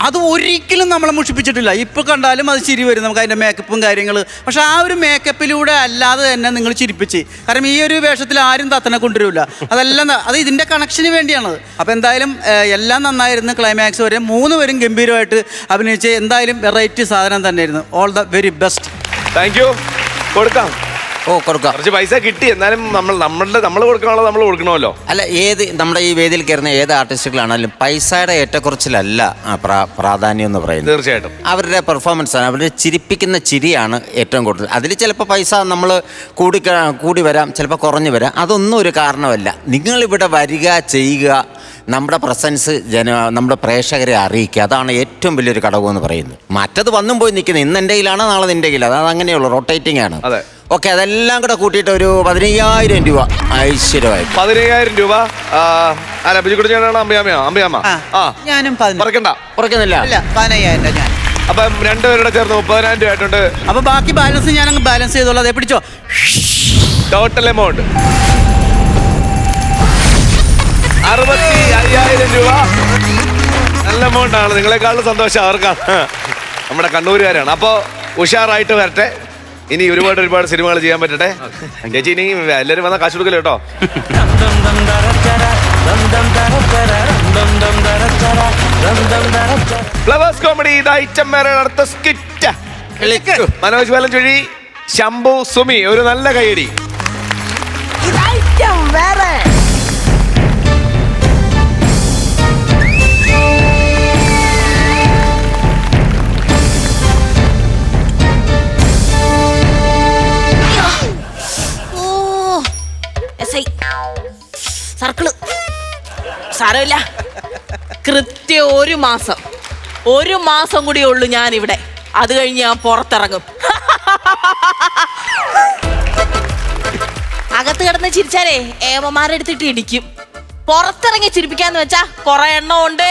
അത് ഒരിക്കലും നമ്മളെ മുഷിപ്പിച്ചിട്ടില്ല. ഇപ്പൊ കണ്ടാലും അത് ചിരി വരും നമുക്ക്, അതിന്റെ മേക്കപ്പും കാര്യങ്ങൾ. പക്ഷെ ആ ഒരു മേക്കപ്പിലൂടെ അല്ലാതെ തന്നെ നിങ്ങൾ ചിരിപ്പിച്ച്. കാരണം ഈ ഒരു വേഷത്തിൽ ആരും തത്തനെ കൊണ്ടുവരില്ല. അതെല്ലാം അത് ഇതിന്റെ കണക്ഷന് വേണ്ടിയാണ്. അപ്പൊ എന്തായാലും എല്ലാം നന്നായിരുന്നു. ക്ലൈമാക്സ് വരെ 3 പേരും ഗംഭീരമായിട്ട് അഭിനയിച്ച് എന്തായാലും വെറൈറ്റി സാധനം തന്നെയായിരുന്നു. All the very best. Thank U. കൊടുക്കാം. കൊടുക്കാം. കുറച്ച് പൈസ കിട്ടി, എന്നാലും നമ്മൾ കൊടുക്കണമല്ലോ, നമ്മൾ കൊടുക്കണമല്ലോ. അല്ല, നമ്മുടെ ഈ വേദിയിൽ കയറുന്ന ഏത് ആർട്ടിസ്റ്റുകളാണെങ്കിലും പൈസയുടെ ഏറ്റക്കുറച്ചിലല്ല പ്രാധാന്യം എന്ന് പറയുന്നത്. തീർച്ചയായിട്ടും അവരുടെ പെർഫോമൻസ് ആണ്, അവരുടെ ചിരിപ്പിക്കുന്ന ചിരിയാണ് ഏറ്റവും കൂടുതൽ. അതിൽ ചിലപ്പോൾ പൈസ നമ്മൾ കൂടി വരാം, ചിലപ്പോൾ കുറഞ്ഞു വരാം. അതൊന്നും ഒരു കാരണമല്ല. നിങ്ങളിവിടെ വരിക, ചെയ്യുക, നമ്മുടെ പ്രസൻസ് നമ്മുടെ പ്രേക്ഷകരെ അറിയിക്കുക. അതാണ് ഏറ്റവും വലിയൊരു ഘടകം എന്ന് പറയുന്നത്. മറ്റത് വന്നും പോയി നിൽക്കുന്നത്, ഇന്ന് എൻ്റെ കയ്യിലാണ്, നാളെ നിൻ്റെ കയ്യിലാണ്. അത് അങ്ങനെയുള്ളൂ, റൊട്ടേറ്റിംഗ് ആണ്. ഓക്കെ, അതെല്ലാം കൂടെ കൂട്ടിയിട്ട് ഒരു 15,000 രൂപ ഐശ്വര്യമായി. 15,000 രൂപ. അമ്പിയാമ്മ ഞാനും കുറയ്ക്കുന്നില്ല. 15,000 ഞാൻ. അപ്പം 2 പേരുടെ ചേർന്ന് 30,000 രൂപ ആയിട്ടുണ്ട്. അപ്പൊ ബാക്കി ബാലൻസ് ഞാൻ അങ്ങ് ബാലൻസ് ചെയ്തോളാം. അതെ, പിടിച്ചോ. ടോട്ടൽ എമൗണ്ട് 65,000 രൂപ. നല്ല എമൗണ്ട് ആണ്. നിങ്ങളെക്കാളും സന്തോഷം അവർക്കാണ്, നമ്മുടെ കണ്ണൂരുകാരാണ്. അപ്പോൾ ഉഷാറായിട്ട് വരട്ടെ. ഇനി ഒരുപാട് സിനിമകൾ ചെയ്യാൻ പറ്റട്ടെ. ചേച്ചി ഇനി എല്ലാവരും വന്നാൽ കാശ് കൊടുക്കല്ലോ കേട്ടോ. ഫ്ലവേഴ്സ് കോമഡി ഐറ്റം വേറെ അടുത്ത സ്കിറ്റ്. മനോജ് വലഞ്ചുഴി, ശംഭു, സുമി. ഒരു നല്ല കൈയടി. സർക്കിള് സാരമില്ല. കൃത്യം 1 മാസം കൂടിയേ ഉള്ളൂ ഞാനിവിടെ. അത് കഴിഞ്ഞ് ഞാൻ പുറത്തിറങ്ങും. അകത്ത് കിടന്ന് ചിരിച്ചാലേ ഏവന്മാരെടുത്തിട്ട് ഇടിക്കും. പുറത്തിറങ്ങി ചിരിപ്പിക്കാന്ന് വെച്ചാ കുറെ എണ്ണം ഉണ്ട്.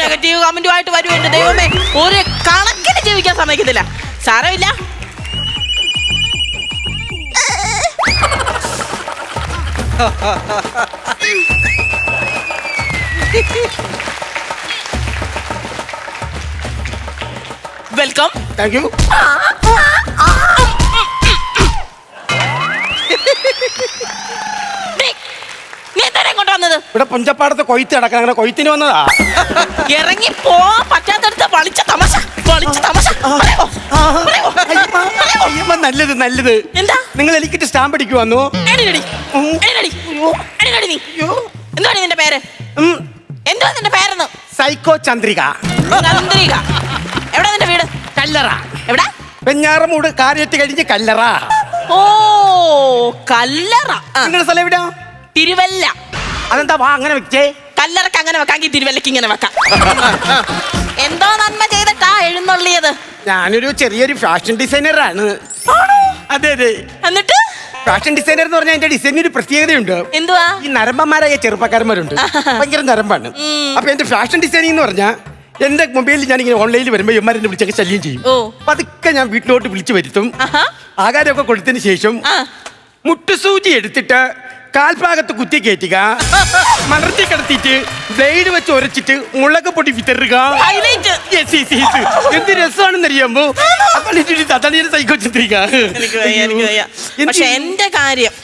നെഗറ്റീവ് കമന്റുമായിട്ട് വരും. എന്റെ ദൈവമേ, ഒരു കണക്കിന് ജീവിക്കാൻ സമ്മതിക്കത്തില്ല. സാരമില്ല. വെൽക്കം. Thank you. നീ എന്താണ് ഇങ്ങോട്ട് വന്നത്? ഇവിടെ പുഞ്ചപ്പാടത്ത് കൊയ്ത്ത് കിടക്കാൻ, അങ്ങനെ കൊയ്ത്തിന് വന്നതാ. ഇറങ്ങി പോവാൻ പറ്റാത്തടുത്ത് വളിച്ച തമാശ. നല്ലത് എന്താ? നിങ്ങൾ എനിക്കിട്ട് സ്റ്റാമ്പ് അടിക്കു വന്നു. എന്താണ് നിന്റെ പേര്? എന്തുവാ നിന്റെ പേരെന്ന്? സൈക്കോ ചന്ദ്രിക. എവിടെ നിന്റെ വീട്? കല്ലറ. എവിടെ? വെഞ്ഞാറമൂട് കാര്യത്ത് കഴിഞ്ഞ് കല്ലറ. ഓ, കല്ലറ. നിങ്ങളുടെ സ്ഥലം എവിടെയാ? തിരുവല്ല. അതെന്താ വാ അങ്ങനെ വെച്ചേ? കല്ലറക്ക് അങ്ങനെ വെക്കാമെങ്കിൽ തിരുവല്ലക്ക് ഇങ്ങനെ വെക്കാം. എന്തോ നന്മ ചെയ്തിട്ടാ എഴുന്നള്ളിയത്? ഞാനൊരു ചെറിയൊരു ഫാഷൻ ഡിസൈനറാണ്. അതെ. എന്നിട്ട് ഫാഷൻ ഡിസൈനർ എന്ന് പറഞ്ഞാൽ എന്റെ ഡിസൈനിന് ഒരു പ്രത്യേകതയുണ്ട്. എന്തുവാ? ഈ നരമ്പന്മാരായ ചെറുപ്പക്കാരന്മാരുണ്ട്, ഭയങ്കര നരമ്പാണ്. അപ്പൊ എന്റെ ഫാഷൻ ഡിസൈനിങ് എന്ന് പറഞ്ഞാൽ എന്റെ മൊബൈലിൽ ഞാൻ ഇങ്ങനെ ഓൺലൈനിൽ വരുമ്പോൾ ഇവന്മാരെന്നെ വിളിച്ചൊക്കെ ശല്യം ചെയ്യും. അതൊക്കെ ഞാൻ വീട്ടിലോട്ട് വിളിച്ചു വരുത്തും. ആഹാരമൊക്കെ കൊടുത്തതിന് ശേഷം മുട്ടുസൂചി എടുത്തിട്ട് കാൽഭാഗത്ത് കുത്തി കയറ്റുക, മലർത്തി കിടത്തിയിട്ട് ബ്ലേഡ് വെച്ച് ഉരച്ചിട്ട് മുളക് പൊടി വിതറുക. എന്ത് രസമാണെന്നറിയാമോ? സൈക്കോ ചിത്രിക. പക്ഷെ എന്റെ കാര്യം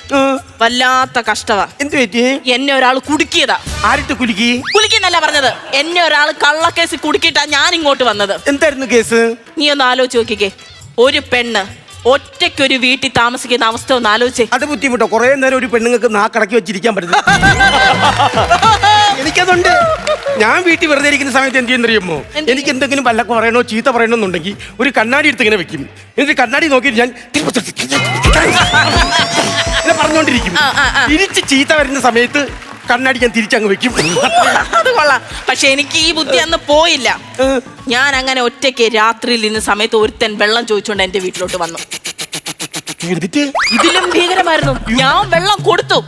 വല്ലാത്ത കഷ്ടവാ. എന്ത് പറ്റി? എന്നെ ഒരാൾ കുടുക്കിയതാ. ആരിട്ട് കുലുക്കി? കുലുക്കിന്നല്ല പറഞ്ഞത്, എന്നെ ഒരാൾ കള്ളക്കേസ് കുടുക്കിയിട്ടാ ഞാൻ ഇങ്ങോട്ട് വന്നത്. എന്തായിരുന്നു കേസ്? നീ ഒന്ന് ആലോചിച്ച് നോക്കിക്കേ. ഒരു പെണ്ണ് ഒറ്റയ്ക്കൊരു വീട്ടിൽ താമസിക്കുന്ന അവസ്ഥ ഒന്ന് ആലോചിച്ചേ. അത് ബുദ്ധിമുട്ടോ, കുറെ നേരം ഒരു പെണ്ണുങ്ങൾക്ക് നാക്കടക്കി വെച്ചിരിക്കാൻ പറ്റില്ല. എനിക്കതുണ്ട്. ഞാൻ വീട്ടിൽ വെറുതെ ഇരിക്കുന്ന സമയത്ത് എന്ത് ചെയ്യുന്നറിയുമോ, എനിക്ക് എന്തെങ്കിലും വല്ലൊക്കെ പറയണോ ചീത്ത പറയണമെന്നുണ്ടെങ്കിൽ ഒരു കണ്ണാടി എടുത്ത് ഇങ്ങനെ വെക്കും. എന്നിട്ട് കണ്ണാടി നോക്കിയിട്ട് ഞാൻ ഇങ്ങനെ പറഞ്ഞുകൊണ്ടിരിക്കും. തിരിച്ച് ചീത്ത വരുന്ന സമയത്ത് കണ്ണാടി ഞാൻ തിരിച്ചങ്ങ് വെക്കും. അത് കൊള്ളാം. പക്ഷെ എനിക്ക് ഈ ബുദ്ധി അന്ന് പോയില്ല. ഞാൻ അങ്ങനെ ഒറ്റയ്ക്ക് രാത്രിയിൽ ഇന്ന സമയത്ത് ഒരുത്തൻ വെള്ളം ചോദിച്ചുകൊണ്ട് എന്റെ വീട്ടിലോട്ട് വന്നു. ഇതിലും ഭീകരമായിരുന്നു. ഞാൻ വെള്ളം കൊടുത്ത്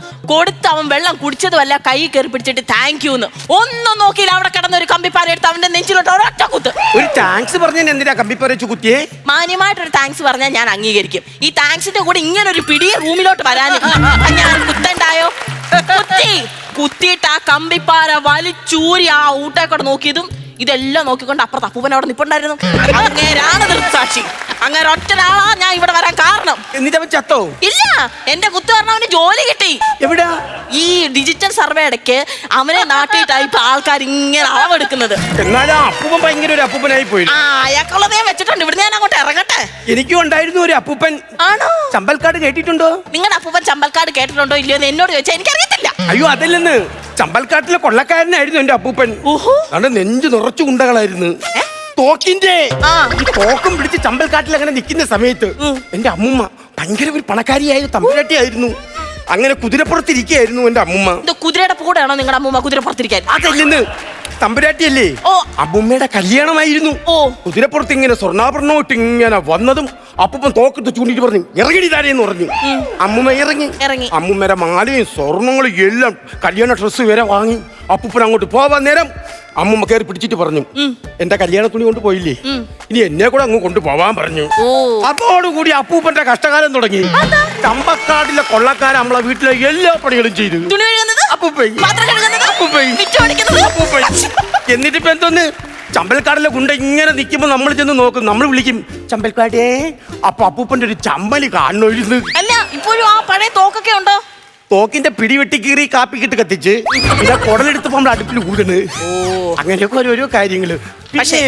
അവൻ വെള്ളം കുടിച്ചതുമല്ല, കൈ കയറി പിടിച്ചിട്ട് താങ്ക് യു എന്ന് ഒന്നും നോക്കിയില്ല. അവിടെ കിടന്ന ഒരു കമ്പിപ്പാര എടുത്ത് അവന്റെ നെഞ്ചിലോട്ട് ഒരൊറ്റ കുത്ത്. ഒരു താങ്ക്സ് പറഞ്ഞ എന്തിനാ കമ്പിപ്പാര വെച്ച് കുത്തിയേ? മാന്യമായിട്ടൊരു താങ്ക്സ് പറഞ്ഞാൽ ഞാൻ അംഗീകരിക്കും. ഈ താങ്ക്സിന്റെ കൂടെ ഇങ്ങനെ ഒരു പിടി റൂമിലോട്ട് വരാനും ഞാൻ കുത്തണ്ടായോ? കുത്തിയിട്ട് ആ കമ്പിപ്പാര വലിച്ചൂരി ആ ഊട്ടേക്കൂടെ നോക്കിയതും ഇതെല്ലാം നോക്കിക്കൊണ്ട് അപ്പുറത്ത് അപ്പൂപ്പൻ അവിടെ നിപ്പുണ്ടായിരുന്നു. അങ്ങേരാണ് ദൃക്സാക്ഷി. അങ്ങനെ ഒറ്റരാളാ ഞാൻ ഇവിടെ വരാൻ കാരണം. എന്നിട്ട് അവൻ ചത്തോ? ഇല്ല, എന്റെ കുത്തു പറഞ്ഞ അവന് ജോലി കിട്ടി. എവിടാ? ഈ ഡിജിറ്റൽ സർവേ ഇടയ്ക്ക് അവനെ നാട്ടിയിട്ടായി ഇപ്പൊ ആൾക്കാർ ഇങ്ങനെ അളവെടുക്കുന്നത്. എന്നാലും അപ്പൂപ്പൻ ഭയങ്കര ഒരു അപ്പൂപ്പനായി പോയി. അയാൾക്കുള്ളതേ വെച്ചിട്ടുണ്ട്. ഇവിടെ ഞാൻ അങ്ങോട്ട് ഇറങ്ങട്ടെ. എനിക്കും ഉണ്ടായിരുന്നു ഒരു അപ്പൂപ്പൻ. ആണോ? ചമ്പൽക്കാട് കേട്ടിട്ടുണ്ടോ? നിങ്ങളുടെ അപ്പൂപ്പൻ ചമ്പൽക്കാട് കേട്ടിട്ടുണ്ടോ ഇല്ലയോ എന്ന് എന്നോട് ചോദിച്ചാൽ എനിക്കറിയത്തില്ല. അയ്യോ, അതല്ലെന്ന്. ചമ്പൽക്കാട്ടിലെ കൊള്ളക്കാരനായിരുന്നു എന്റെ അപ്പൂപ്പൻ. അവിടെ നെഞ്ചു നിറച്ചു കുണ്ടകളായിരുന്നു. തോക്കിന്റെ ഈ തോക്കും പിടിച്ച് ചമ്പൽക്കാട്ടിൽ അങ്ങനെ നിൽക്കുന്ന സമയത്ത് എന്റെ അമ്മൂമ്മ ഭയങ്കര ഒരു പണക്കാരിയായിരുന്നു, തമ്പുരാട്ടിയായിരുന്നു. അങ്ങനെ കുതിരപ്പുറത്തിരിക്കുകയായിരുന്നു എന്റെ അമ്മൂമ്മ. കുതിരയുടെ കൂടെയാണോ നിങ്ങളുടെ അമ്മൂമ്മ കുതിരപ്പുറത്തിരിക്കാൻ? അതല്ലെന്ന്, തമ്പുരാട്ടിയല്ലേ. അമ്മൂമ്മയുടെ കല്യാണമായിരുന്നു. കുതിരപ്പുറത്ത് ഇങ്ങനെ സ്വർണ്ണാഭരണമായിട്ട് ഇങ്ങനെ വന്നതും അപ്പൂപ്പൻ തോക്കിട്ട് ചൂണ്ടിട്ട് പറഞ്ഞു ഇറങ്ങി താരേന്ന് പറഞ്ഞു. അമ്മൂമ്മ ഇറങ്ങി. അമ്മൂമ്മയുടെ മാലയും സ്വർണ്ണങ്ങളും എല്ലാം കല്യാണ ഡ്രസ്സ് വരെ വാങ്ങി. അപ്പൂപ്പൻ അങ്ങോട്ട് പോവാൻ നേരം അമ്മൂമ്മ കയറി പിടിച്ചിട്ട് പറഞ്ഞു എന്റെ കല്യാണ തുണി കൊണ്ട് പോയില്ലേ, ഇനി എന്നെ കൂടെ അങ്ങ് കൊണ്ടുപോവാൻ പറഞ്ഞു. അതോടുകൂടി അപ്പൂപ്പന്റെ കഷ്ടകാലം തുടങ്ങി. ചമ്പക്കാട്ടിലെ കൊള്ളക്കാരൻ നമ്മളെ വീട്ടിലെ എല്ലാ പണികളും ചെയ്തു. എന്നിട്ടിപ്പോ എന്തോന്ന്, ചമ്പൽക്കാടിലെ ഗുണ്ട ഇങ്ങനെ നിൽക്കുമ്പോ നമ്മൾ ചെന്ന് നോക്കും, നമ്മൾ വിളിക്കും ചമ്പൽക്കാടേ. അപ്പൊ അപ്പൂപ്പന്റെ ഒരു ചമ്മലി കാണുന്നു. അല്ല, ഇപ്പോഴും ആ പഴയ തോക്കൊക്കെ ഉണ്ടോ? തോക്കിന്റെ പിടിവെട്ടി കീറി കാപ്പിക്കിട്ട് കത്തിച്ച് പിന്നെ കുടലെടുത്തപ്പോ നമ്മൾ അടുപ്പിൽ ഊതണ്. അങ്ങനെയൊക്കെ ഓരോരോ കാര്യങ്ങള്. പക്ഷേ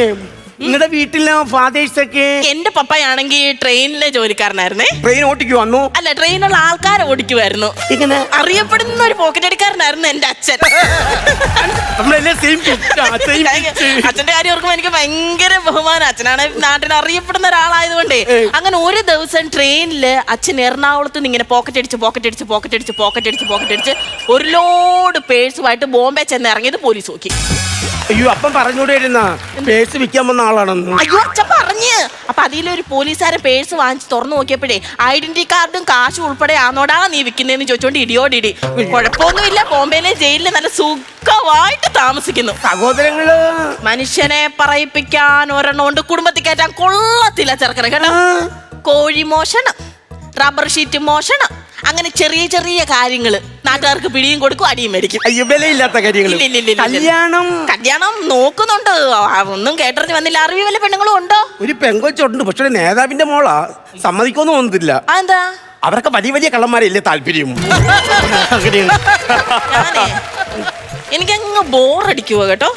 നിങ്ങളുടെ വീട്ടിലെ ഫാദേഴ്സ് ഒക്കെ? എന്റെ പപ്പയാണെങ്കിൽ ട്രെയിനിലെ ജോലിക്കാരനായിരുന്നേ. ട്രെയിൻ ഓടിക്കു വന്നു? അല്ല, ട്രെയിനുള്ള ആൾക്കാരെ ഓടിക്കുമായിരുന്നു. ഇങ്ങനെ അറിയപ്പെടുന്ന ഒരു പോക്കറ്റ് അടിക്കാരനായിരുന്നു എന്റെ അച്ഛൻ. അച്ഛന്റെ കാര്യം ഓർക്കുമ്പോ എനിക്ക് ഭയങ്കര ബഹുമാനം. അച്ഛനാണ് നാട്ടിൽ അറിയപ്പെടുന്ന ഒരാളായതുകൊണ്ടേ. അങ്ങനെ ഒരു ദിവസം ട്രെയിനില് അച്ഛൻ എറണാകുളത്ത് നിന്ന് ഇങ്ങനെ പോക്കറ്റ് അടിച്ച് ഒരു ലോഡ് പേഴ്സുമായിട്ട് ബോംബെ ചെന്ന് ഇറങ്ങിയത് പോലീസ് നോക്കി. അയ്യോ, അപ്പം പറഞ്ഞൂടായിരുന്ന പേഴ്സ് വിൽക്കാൻ വന്ന ആളാണെന്ന്? അയ്യോ, അച്ഛൻ പറഞ്ഞ്. അപ്പൊ അതിലൊരു പോലീസുകാരൻ പേഴ്സ് വാങ്ങിച്ച് തുറന്നു നോക്കിയപ്പോഴേ ഐഡന്റിറ്റി കാർഡും കാശും ഉൾപ്പെടെ ആണോടാ നീ വിൽക്കുന്നതെന്ന് ചോദിച്ചോണ്ട് ഇടിയോടിടി. കുഴപ്പമൊന്നുമില്ല, ബോംബെയിലെ ജയിലിൽ നല്ല സുഖമായിട്ട് താമസിക്കുന്നു. സഹോദരങ്ങള് മനുഷ്യനെ പറയിപ്പിക്കാൻ ഒരെണ്ണം കൊണ്ട് കുടുംബത്തിൽ കയറ്റാൻ കൊള്ളത്തില്ല ചെറുക്കനെ കേട്ടോ. കോഴി മോഷണം, റബ്ബർ ഷീറ്റ് മോഷണം, അങ്ങനെ ചെറിയ ചെറിയ കാര്യങ്ങള് നാട്ടുകാർക്ക് പിടിയും കൊടുക്കും, അടിയും മേടിക്കും. അയ്യോ, വിലയില്ലാത്ത കാര്യങ്ങൾ. കല്യാണം നോക്കുന്നുണ്ട്. ഒന്നും കേട്ടറിഞ്ഞ് വന്നില്ല. അറിവ് വല്ല പെണ്ണുങ്ങളും ഉണ്ടോ? ഒരു പെങ്കൊച്ചുണ്ട്, പക്ഷെ നേതാവിന്റെ മോളാ. സമ്മതിക്കൊന്നും തോന്നുന്നില്ല. അതെന്താ? അവരൊക്കെ വലിയ വലിയ കള്ളന്മാരല്ലേ താല്പര്യം. എനിക്കങ്ങ് ബോറടിക്കുവോ കേട്ടോ.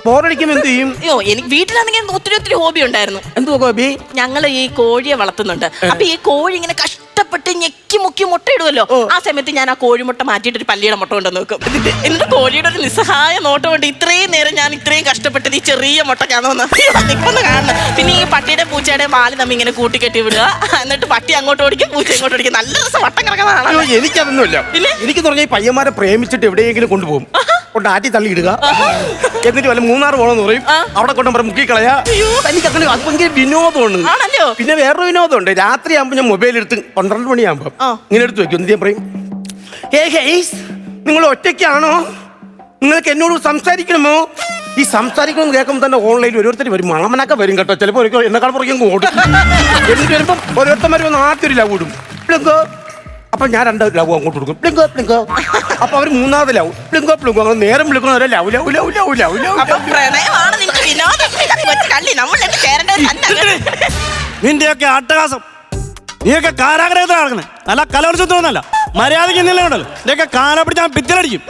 ബോറടിക്കും. എന്ത് ചെയ്യും? അയ്യോ, എനിക്ക് വീട്ടിലാണെങ്കിൽ ഒത്തിരി ഹോബി ഉണ്ടായിരുന്നു. എന്തോ ഹോബി? ഞങ്ങൾ ഈ കോഴിയെ വളർത്തുന്നുണ്ട്. അപ്പൊ ഈ കോഴി ഇങ്ങനെ കഷ്ടപ്പെട്ട് ഞെക്കി മുക്കി മുട്ടയിടുമല്ലോ. ആ സമയത്ത് ഞാൻ ആ കോഴിമുട്ട മാറ്റിയിട്ട് ഒരു പല്ലിയുടെ മുട്ട കൊണ്ടുവന്ന് നോക്കും. എന്നിട്ട് കോഴിയുടെ ഒരു നിസ്സഹായ നോട്ടം കൊണ്ട് ഇത്രയും നേരം ഞാൻ ഇത്രയും കഷ്ടപ്പെട്ടത് ഈ ചെറിയ മുട്ടക്കാണെന്ന് നിൽക്കൊന്ന് കാണണം. പിന്നെ ഈ പട്ടിയുടെ പൂച്ചയുടെ വാല് നമ്മ ഇങ്ങനെ കൂട്ടിക്കെട്ടി വിടുക. എന്നിട്ട് പട്ടി അങ്ങോട്ട് ഓടിക്കും, പൂച്ച ഇങ്ങോട്ട് ഓടിക്കും. നല്ല രസം വട്ടം കിടക്കുന്നതാണ്. എനിക്കതൊന്നുമില്ല. എനിക്ക് പറഞ്ഞ ഈ പയ്യന്മാരെ പ്രേമിച്ചിട്ട് എവിടെയെങ്കിലും കൊണ്ടുപോകും, കൊണ്ട് ആറ്റി തള്ളി ഇടുക. എന്നിട്ട് വല്ല മൂന്നാർ പോകണമെന്ന് പറയും, അവിടെ കൊണ്ടുപോയി മുക്കിക്കളയാ. എനിക്കങ്ങനെ അത് ഭയങ്കര വിനോദമാണ്. പിന്നെ വേറൊരു വിനോദമുണ്ട്. രാത്രി ആകുമ്പോൾ ഞാൻ മൊബൈൽ എടുത്ത് 12 മണിയാകുമ്പോൾ ഇങ്ങനെ എടുത്ത് വെക്കും. എന്ത് ഞാൻ പറയും, നിങ്ങൾ ഒറ്റയ്ക്കാണോ, നിങ്ങൾക്ക് എന്നോട് സംസാരിക്കണമോ? ഈ സംസാരിക്കണമെന്ന് കേൾക്കുമ്പോൾ തന്നെ ഓൺലൈനിൽ ഓരോരുത്തർ വരും, മാമനൊക്കെ വരും കേട്ടോ. ചിലപ്പോൾ എന്നെക്കാൾ പുറകെ ഓടും. എന്നിട്ട് വരുമ്പോൾ ഓരോരുത്തന്മാർ വന്ന് ആദ്യം ഒരു ലവ് ഇടും, പ്ലിങ്കോ. അപ്പൊ ഞാൻ 2 ലവ് അങ്ങോട്ട് കൊടുക്കും, പ്ലിങ്കോ പ്ലിങ്കോ. അപ്പൊ അവർ 3ാമത് ലവ്, പ്ലിങ്കോ പ്ലിങ്കോ. അങ്ങനെ നേരം വിളിക്കുന്നവരെ love love love love love love. നിന്റെയൊക്കെ അട്ടഹാസം, നീയൊക്കെ കാരാഗ്രഹത്തിൽ നടക്കണേ, അല്ല കലോത്സവത്തിനൊന്നല്ല. മര്യാദയ്ക്ക് ഇന്നല്ലോ ഇതൊക്കെ കാല പിടിച്ച് ഞാൻ ഭിത്തിലടിക്കും.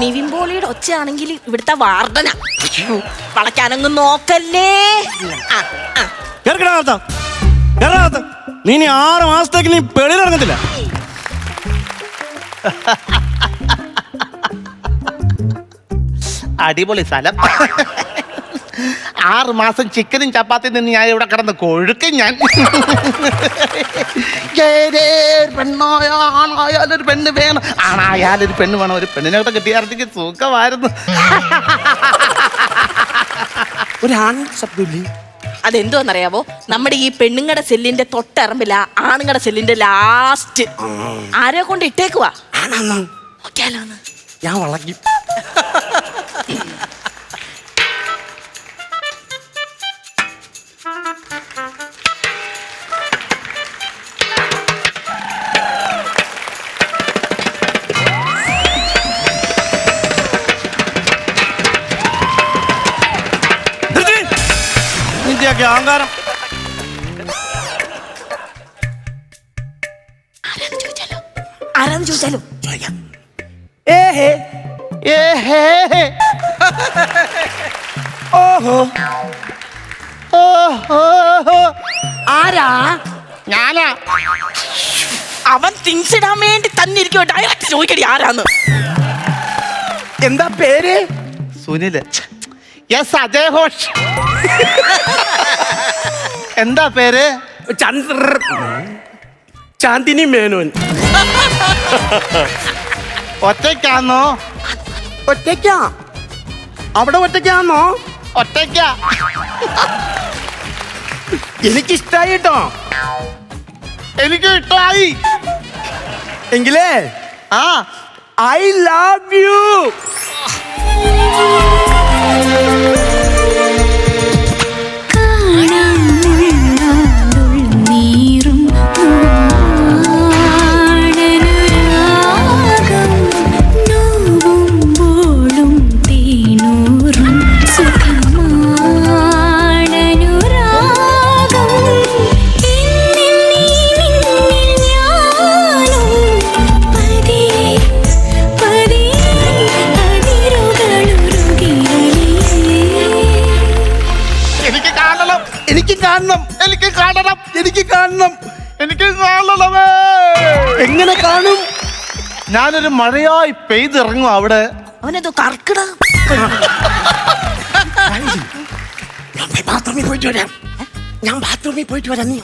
നിവിൻ പോളിയുടെ ഒച്ചയാണെങ്കിൽ ഇവിടുത്തെ വാർഡന. വളയ്ക്കാനൊന്നും നോക്കല്ലേ. കേൾക്കണ കേരളത്ത് നീ ഇനി 6 മാസത്തേക്ക് നീ വെളിയിൽ ഇറങ്ങത്തില്ല. അടിപൊളി സ്ഥലം. 6 മാസം ചിക്കനും ചപ്പാത്തിയും നിന്ന് ഞാൻ ഇവിടെ കിടന്ന് കൊഴുക്കും ഞാൻ. പെണ്ണായാലൊരു പെണ്ണ് വേണം, ആണായാലൊരു പെണ്ണ് വേണം. ഒരു പെണ്ണിനോട്ട് കിട്ടിയാർത്തേക്ക് സുഖമായിരുന്നു. ഒരു ആൺ ശബ്ദമില്ലേ? അതെന്തോന്നറിയാവോ, നമ്മുടെ ഈ പെണ്ണുങ്ങളുടെ സെല്ലിന്റെ തൊട്ടറമ്പില്ല ആണുങ്ങളുടെ സെല്ലിന്റെ ലാസ്റ്റ് ആരെ കൊണ്ട് ഇട്ടേക്കുവാ. നോക്കിയാലോന്ന് ഞാൻ വളക്കി. നിന്റെയൊക്കെ അഹങ്കാരം. ആരാന്ന് ചോദിച്ചാലോ ഓഹോ ഓഹോ ആരാ? ഞാനാ. അവൻ തിങ്സ് ഇടാൻ വേണ്ടി തന്നിരിക്കോ. ഡയറക്റ്റ് ചോദിക്കടി ആരാന്ന്. എന്താ പേര്? സുനില്. യെസ്, അജയ് ഘോഷ്. എന്താ പേര്? ചാന്ദിനി മേനോൻ. ഒറ്റയ്ക്കാന്നോ? ഒറ്റയ്ക്കാ? അവിടെ ഒറ്റയ്ക്കാന്നോ? ഒറ്റയ്ക്ക. എനിക്കിഷ്ടായി കേട്ടോ. എനിക്ക് ഇഷ്ടമായി. എങ്കിലേ ആ, ഐ ലവ് യു. എങ്ങനെ കാണും? ഞാനൊരു മഴയായി പെയ്തിറങ്ങും അവിടെ. അവനെന്തോ കർക്കിട. ബാത്റൂമിൽ പോയിട്ട് വരാം. ഞാൻ ബാത്റൂമിൽ പോയിട്ട് വരാം. നീ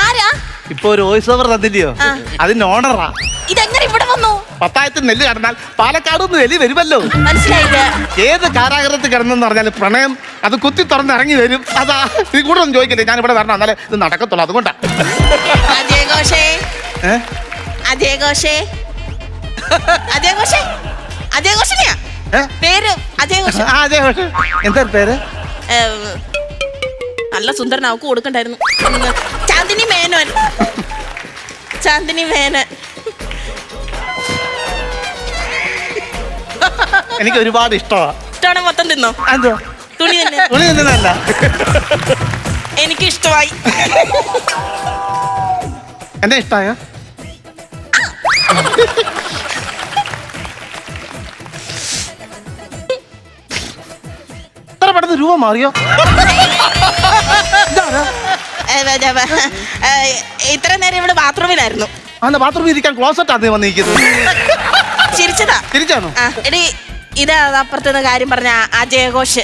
ആരാ? ഇപ്പൊ ഒരു വോയിസ് ഓവർ തന്നില്ലയോ, അതിന് ഓണറാ. ഇതെങ്ങനെ ഇവിടെ വന്നു? പത്തായത്തിൽ നെല്ല് കടന്നാൽ പാലക്കാട് നിന്ന് എലി വരുമല്ലോ. മനസ്സിലായില്ല. ഏത് കാരാഗ്രഹത്തിൽ കിടന്നെന്ന് പറഞ്ഞാൽ പ്രണയം അത് കുത്തി തുറന്ന് ഇറങ്ങി വരും. അതാ നീ കൂടെ ഒന്നും ചോദിക്കല്ലേ, ഞാൻ ഇവിടെ വരണം, എന്നാലേ ഇത് നടക്കത്തുള്ളൂ. അതുകൊണ്ടാ. അജയ് ഘോഷേ, അജയ് ഘോഷേ, അജയ് ഘോഷേ, അജയ് ഘോഷിനെയാ പേര്? അജയ് ഘോഷ്. അജയ് ഘോഷ്. എന്താ പേര്? നല്ല സുന്ദരൻ, അവക്ക് കൊടുക്കണ്ടായിരുന്നു. ചാന്ദിനി മേനോൻ. ചാന്ദിനി മേനോൻ. എനിക്ക് ഒരുപാട് ഇഷ്ടമാണ്. ഇഷ്ടമാണ്. മൊത്തം തിന്നോ? എന്തോ തുണി തന്നെ. തുണി തിന്നല്ല, എനിക്ക് ഇഷ്ടമായി. എന്നെ ഇഷ്ടമായ? ഇത്ര പെട്ടെന്ന് രൂപ മാറിയോ? ഇത്ര നേരം ഇവിടെ ബാത്റൂമിലായിരുന്നു. അന്ന് ബാത്റൂമിൽ ഇരിക്കാൻ ക്ലോസറ്റ് ആണ് വന്നിരിക്കുന്നത്. ചിരിച്ചതാ. തിരിച്ചാണോ? എടി ഇതാ അപ്പുറത്തുനിന്ന് കാര്യം പറഞ്ഞ അജയ് ഘോഷ്.